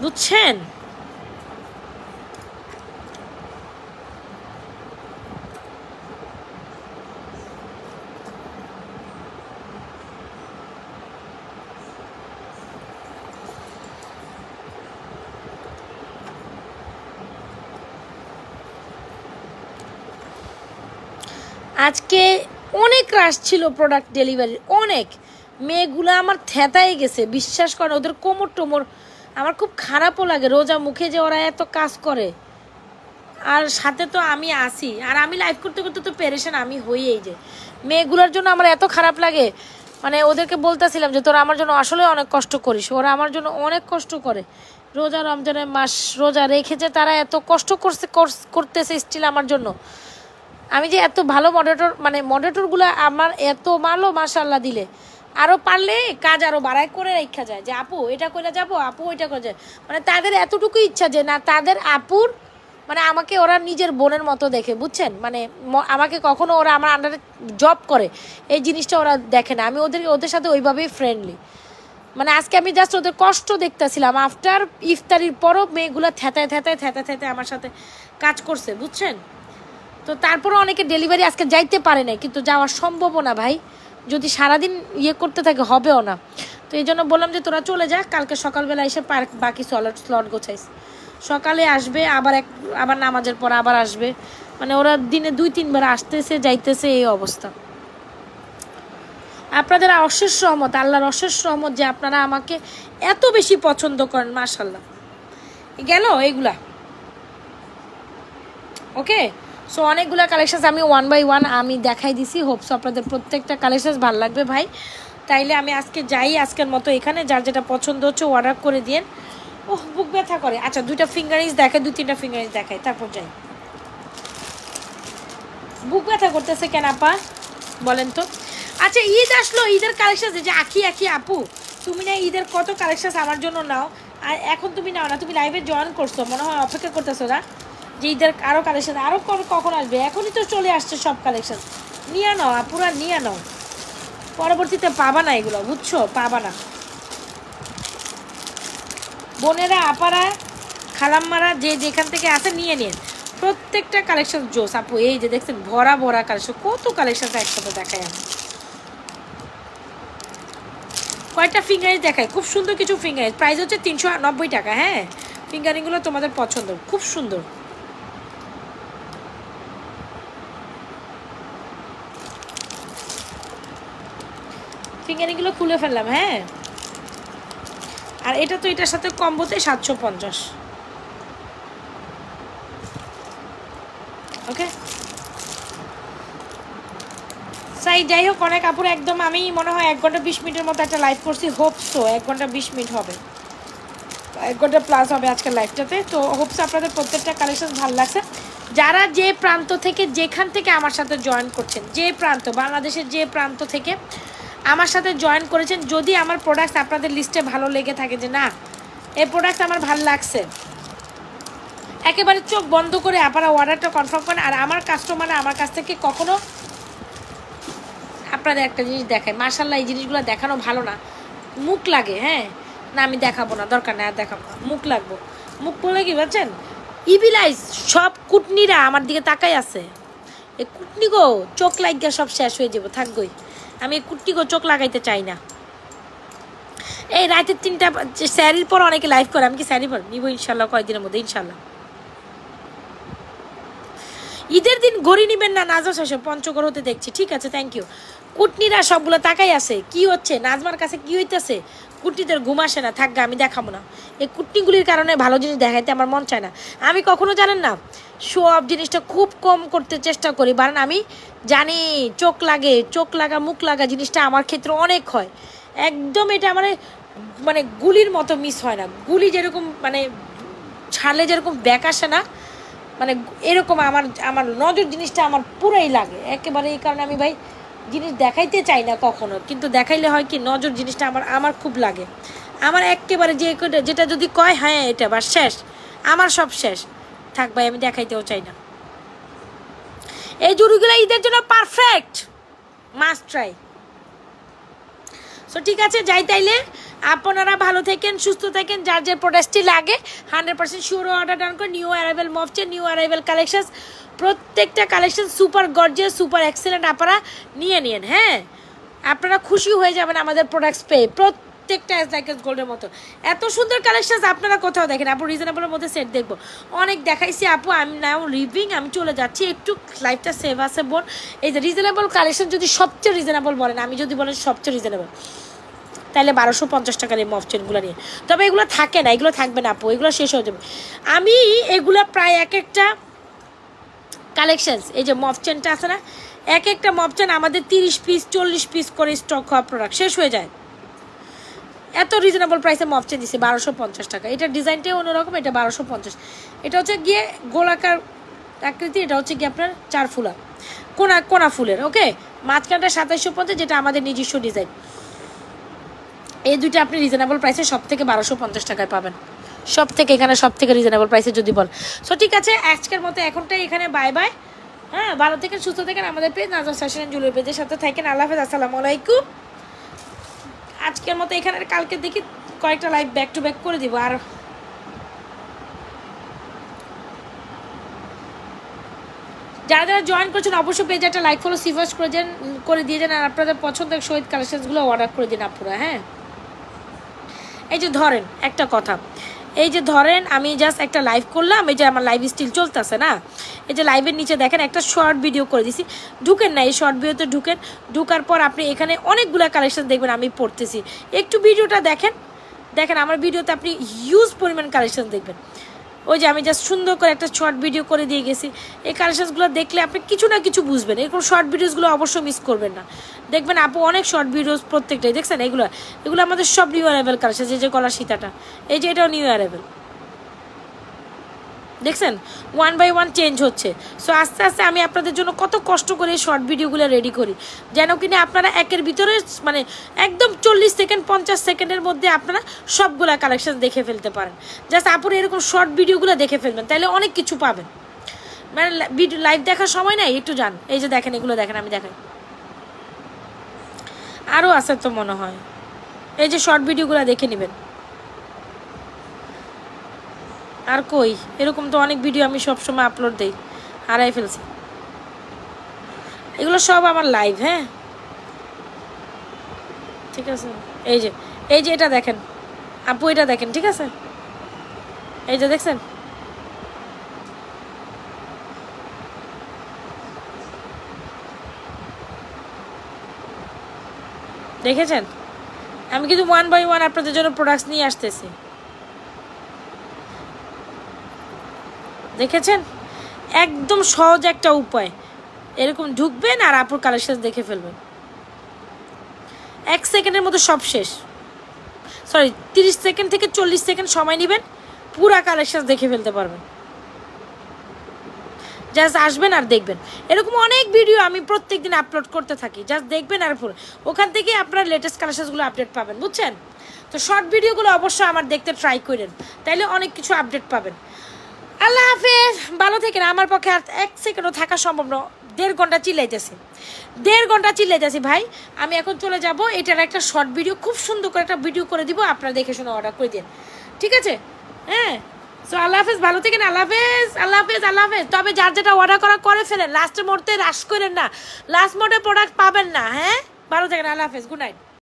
বুঝছেন। আজকে অনেক রাশ ছিল প্রোডাক্ট ডেলিভারি, অনেক। মেয়েগুলো আমার থ্যাতাই গেছে, বিশ্বাস করেন। ওদের কোমর টোমর আমার খুব খারাপও লাগে, রোজা মুখে যে ওরা এত কাজ করে, আর সাথে তো আমি আসি, আর আমি লাইভ করতে করতে তো পেরেশান আমি হই। এই যে মেয়েগুলোর জন্য আমার এত খারাপ লাগে, মানে ওদেরকে বলতেছিলাম যে তোরা আমার জন্য আসলে অনেক কষ্ট করিস, ওরা আমার জন্য অনেক কষ্ট করে। রোজা রমজানের মাস রোজা রেখেছে, তারা এত কষ্ট করতেছে স্টিল আমার জন্য। আমি যে এত ভালো মডারেটর, মানে মডারেটরগুলো আমার এত ভালো, মাশাআল্লাহ দিলে আরও পারলে কাজ আরও বাড়ায় করে রেখা যায়, যে আপু এটা করে যাবো, আপু ওইটা করে যায়। মানে তাদের এতটুকু ইচ্ছা যে না, তাদের আপুর মানে আমাকে ওরা নিজের বোনের মতো দেখে, বুঝছেন। মানে আমাকে কখনো ওরা আমার আন্ডারে জব করে এই জিনিসটা ওরা দেখে না। আমি ওদের সাথে ওইভাবেই ফ্রেন্ডলি। মানে আজকে আমি জাস্ট ওদের কষ্ট দেখতেছিলাম। আফটার ইফতারির পরও মেয়েগুলো থ্যাতায় আমার সাথে কাজ করছে, বুঝছেন। তো তারপরে অনেকে ডেলিভারি আজকে যাইতে পারে না, কিন্তু যাওয়ার সম্ভবও না ভাই, যদি সারাদিন ইয়ে করতে থাকে হবেও না। তো এই জন্য বললাম যে তোরা চলে যা, কালকে সকালবেলা এসে বাকি স্লট গোছাইস, সকালে আসবে, আবার নামাজের পর আবার আসবে। মানে ওরা দিনে 2-3 বার আসতেছে যাইতেছে, এই অবস্থা। আপনাদের অশেষ রহমত, আল্লাহর অশেষ রহমত যে আপনারা আমাকে এত বেশি পছন্দ করেন, মাশাআল্লাহ। গেল এইগুলা, ওকে। সো অনেকগুলো কালেকশান আমি 1 by 1 আমি দেখাই দিছি। হোপস আপনাদের প্রত্যেকটা কালেকশান ভালো লাগবে ভাই। তাইলে আমি আজকে যাই, আজকের মতো এখানে। যার যেটা পছন্দ হচ্ছে অর্ডার করে দিন। ওহ, বুক ব্যথা করে। আচ্ছা, 2টা ফিঙ্গারিংস দেখাই, 2-3টা ফিঙ্গারিংস দেখাই, তারপর যাই। বুক ব্যথা করতেছে কেন আপা বলেন তো? আচ্ছা, ঈদ আসলো, ঈদের কালেকশান যে আঁকি আপু, তুমি না ঈদের কত কালেকশান আমার জন্য নাও, আর এখন তুমি নাও না, তুমি লাইভে জয়েন করছো, মনে হয় অপেক্ষা করতেছো না যে ঈদের আরও কালেকশান আরও কখন আসবে। এখনই তো চলে আসছে সব কালেকশান, নিয়ে নাও আপুরা, নিয়ে নাও। পরবর্তীতে পাবা না এগুলো, বুঝছো, পাবা না। বোনেরা আপারা খালাম্মারা যে যেখান থেকে আসে নিয়ে নিন, প্রত্যেকটা কালেকশন জোস আপু। এই যে দেখছেন ভরা ভরা কালেকশন, কত কালেকশন একসাথে দেখায় আমি। কয়টা ফিঙ্গারিং দেখায়, খুব সুন্দর কিছু ফিঙ্গারিং, প্রাইস হচ্ছে 390 টাকা। হ্যাঁ, ফিঙ্গারিংগুলো তোমাদের পছন্দ, খুব সুন্দর। ফিঙ্গারিংগুলো খুলে ফেললাম। হ্যাঁ, আর এটা তো এটার সাথে কম্বোতে 750। ওকে সাই, যাই হোক অনেক আপুর একদম আমি মনে হয় 1 ঘন্টা 20 মিনিটের মতো একটা লাইভ করছি, হোপসো 1 ঘন্টা 20 মিনিট হবে, 1 ঘন্টা প্লাস হবে আজকের লাইভটাতে। তো হোপস আপনাদের প্রত্যেকটা কালেকশন ভালো লাগছে। যারা যে প্রান্ত থেকে যেখান থেকে আমার সাথে জয়েন করছেন, যে প্রান্ত বাংলাদেশের যে প্রান্ত থেকে আমার সাথে জয়েন করেছেন, যদি আমার প্রোডাক্টস আপনাদের লিস্টে ভালো লেগে থাকে যে না এই প্রোডাক্টস আমার ভালো লাগছে, একেবারে চোখ বন্ধ করে আপনারা অর্ডারটা কনফার্ম করেন। আর আমার কাস্টমার আমার কাছ থেকে কখনো আপনাদের একটা জিনিস দেখায়, মার্শাল্লাহ এই জিনিসগুলো দেখানো ভালো না, মুখ লাগে। হ্যাঁ, না আমি দেখাবো না, দরকার নেই আর দেখাবো না, মুখ লাগবো। মুখ বলে কি বলছেন, ইবিলাইজ সব কুটনিরা আমার দিকে তাকাই আছে, এই কুটনি গো চোখ লাগিয়া সব শেষ হয়ে যাবো, থাকবই। আমি এই কুটনি গো চোখ লাগাইতে চাই না। এই রাতের 3টা স্যারির পর অনেকে লাইভ করে, আমি কি স্যারি পর নিবো ইনশাল্লাহ কয়েকদিনের মধ্যে, ইনশাল্লাহ। ঈদের দিন ঘড়ি নিবেন না, নাজমা শেষে পঞ্চগড় হতে দেখছি, ঠিক আছে, থ্যাংক ইউ। কুটনিরা সবগুলো তাকাই আছে, কি হচ্ছে নাজমার কাছে, কি হইতেছে, কুটনিদের ঘুম আসে না, থাকবে আমি দেখাবো না। এই কুটনিগুলির কারণে ভালো জিনিস দেখাইতে আমার মন চায় না। আমি কখনো জানেন না শো অফ জিনিসটা খুব কম করতে চেষ্টা করি, কারণ আমি জানি চোখ লাগে, চোখ লাগা মুখ লাগা জিনিসটা আমার ক্ষেত্রে অনেক হয় একদম। এটা মানে গুলির মতো মিস হয় না, গুলি যেরকম মানে ছাড়লে যেরকম ব্যাক আসে না, মানে এরকম আমার নজর জিনিসটা আমার পুরাই লাগে একেবারে। এই কারণে আমি ভাই জিনিস দেখাইতে চাই না কখনো, কিন্তু দেখাইলে হয় কি নজর জিনিসটা আমার খুব লাগে। আমার একেবারে যেটা যদি কয় হ্যাঁ এটা বা শেষ, আমার সব শেষ, থাক ভাই আমি দেখাইতেও চাই না। এই জুড়িগুলো ঈদের জন্য পারফেক্ট, মাস্ট ট্রাই। সো ঠিক আছে, যাই তাইলে আপনারা ভালো থাকেন, সুস্থ থাকেন, যার যে প্রোডাক্টটি লাগে 100% শিওর অর্ডার ডান করে। নিউ অ্যারাইভেল মফচে, নিউ অ্যারাইভেল কালেকশন, প্রত্যেকটা collection super gorgeous, super excellent, আপনারা নিয়ে নিন। হ্যাঁ, আপনারা খুশি হয়ে যাবেন আমাদের প্রোডাক্টস পেয়ে, প্রত্যেকটা অ্যাজ লাইক এস গোল্ডের মতো। এত সুন্দর কালেকশন আপনারা কোথাও দেখেন। আপু রিজনেবলের মধ্যে সেট দেখবো, অনেক দেখাইছি আপু, আমি নাও লিভিং, আমি চলে যাচ্ছি, একটু লাইফটা সেভ আছে বোন। এই যে রিজনেবল কালেকশন যদি সবচেয়ে রিজনেবল বলেন, আমি যদি বলেন সবচেয়ে রিজনেবল, তাহলে 1250 টাকার এই মফ চেনগুলো নিয়ে। তবে এগুলো থাকে না, এগুলো থাকবে না আপু, এগুলো শেষ হয়ে যাবে। আমি এগুলো প্রায় এক একটা কালেকশানস, এই যে মফ চেনটা আছে না, এক একটা মফ চেন আমাদের 30 পিস 40 পিস করে স্টক হওয়া প্রোডাক্ট শেষ হয়ে যায়। এত রিজনেবল প্রাইসে মফ চেন দিচ্ছে 1250 টাকা। এটা ডিজাইনটাই অন্যরকম, এটা 1250। এটা হচ্ছে গিয়ে গোলাকার আকৃতি, এটা হচ্ছে গিয়ে আপনার 4 ফুলা কোনা ফুলের। ওকে, মাঝখানটা 2750, যেটা আমাদের নিজস্ব ডিজাইন। এই দুইটা আপনি রিজনেবল প্রাইসে সব থেকে 1250 টাকায় পাবেন, সব থেকে এখানে সব থেকে রিজনেবল প্রাইসে যদি বল। সো ঠিক আছে, আজকের মতো এখনটাই এখানে বাই বাই। হ্যাঁ, ভালো থাকেন, সুস্থ থাকেন, আমাদের page Nazma fashion and jewellery পেজের সাথে থাকেন। আল্লাহ হাফেজ, আসসালামু আলাইকুম। আজকের মতো এখানে, কালকে দেখি কয়েকটা লাইভ ব্যাক টু ব্যাক করে দিব। আর যারা যারা জয়েন করছেন অবশ্যই পেজে একটা লাইক ফলো সিফার্স করে দিয়ে যান। আর আপনাদের পছন্দের শহীদ কালেকশনসগুলো অর্ডার করে দিন আপুরা। হ্যাঁ, এই যে ধরেন একটা কথা, এই যে ধরেন আমি জাস্ট একটা লাইভ করলাম, এই যে আমার লাইভ স্টিল চলতেছে না, এই যে লাইভের নিচে দেখেন একটা শর্ট ভিডিও করে দিছি, ঢুকেন না এই শর্ট ভিডিওতে, ঢুকার পর আপনি এখানে অনেকগুলো কালেকশন দেখবেন আমি পড়তেছি, একটু ভিডিওটা দেখেন আমার ভিডিওতে আপনি হিউজ পরিমাণ কালেকশন দেখবেন। ওই যে আমি জাস্ট সুন্দর করে একটা শর্ট ভিডিও করে দিয়ে গেছি, এই কালেকশনসগুলো দেখলে আপনি কিছু না কিছু বুঝবেন। এরকম শর্ট ভিডিওসগুলো অবশ্যই মিস করবেন না, দেখবেন আপু অনেক শর্ট ভিডিওস প্রত্যেকটাই দেখছেন। এগুলো আমাদের সব নিউ অ্যারাইভেল কালেকশন। যে গলার সীতাটা, এই যে এটাও নিউ অ্যারাইভেল, দেখছেন 1 বাই 1 চেঞ্জ হচ্ছে। সো আস্তে আস্তে আমি আপনাদের জন্য কত কষ্ট করে শর্ট ভিডিওগুলো রেডি করি, যেন কিনা আপনারা একের ভিতরে মানে একদম 40 সেকেন্ড 50 সেকেন্ডের মধ্যে আপনারা সবগুলা কালেকশন দেখে ফেলতে পারেন। জাস্ট আপুর এরকম শর্ট ভিডিওগুলো দেখে ফেলবেন, তাহলে অনেক কিছু পাবেন। মানে ভিডিও লাইভ দেখার সময় নাই, একটু যান, এই যে দেখেন এগুলো দেখেন, আমি দেখাই আরও আছে তো মনে হয়, এই যে শর্ট ভিডিওগুলো দেখে নেবেন। আর কই, এরকম তো অনেক ভিডিও আমি সবসময় আপলোড দিই, হারাই ফেলছি। এগুলো সব আমার লাইভ, হ্যাঁ ঠিক আছে। এই যে এটা দেখেন আপু, এটা দেখেন, ঠিক আছে, এই যে দেখছেন, দেখেছেন? আমি কিন্তু 1 বাই 1 আপনাদের জন্য প্রোডাক্টস নিয়ে আসতেছি, দেখেছেন? একদম সহজ একটা উপায়, এরকম ঢুকবেন আর আপুর কালেকশন দেখে ফেলবেন, 1 সেকেন্ডের মধ্যে সব শেষ। সরি, 30 সেকেন্ড থেকে 40 সেকেন্ড সময় নেবেন, পুরা কালেকশন দেখে ফেলতে পারবেন। জাস্ট আসবেন আর দেখবেন, এরকম অনেক ভিডিও আমি প্রত্যেক দিন আপলোড করতে থাকি, জাস্ট দেখবেন আর পুরো ওখান থেকে আপনার লেটেস্ট কালেকশনগুলো আপডেট পাবেন, বুঝছেন? তো শর্ট ভিডিওগুলো অবশ্যই আমার দেখতে ট্রাই করেন, তাইলে অনেক কিছু আপডেট পাবেন। আল্লাহ হাফেজ, ভালো থেকেন। আমার পক্ষে আর 1 সেকেন্ডও থাকা সম্ভব না, 1.5 ঘন্টা চিল্লাইতেছি, 1.5 ঘন্টা চিল্লাইতেছি ভাই। আমি এখন চলে যাব, এটার একটা শর্ট ভিডিও খুব সুন্দর করে একটা ভিডিও করে দিব, আপনারা দেখে শুনে অর্ডার করে দিন, ঠিক আছে? হ্যাঁ, সো আল্লাহ হাফেজ, ভালো থেকেন, আল্লাহ হাফেজ, আল্লাহ হাফেজ, আল্লাহ হাফেজ। তবে যার যেটা অর্ডার করা করে ফেলেন, লাস্টের মুহূর্তে রাশ করেন না, লাস্ট মোডে প্রোডাক্ট পাবেন না। হ্যাঁ, ভালো থাকেন, আল্লাহ হাফেজ, গুড নাইট।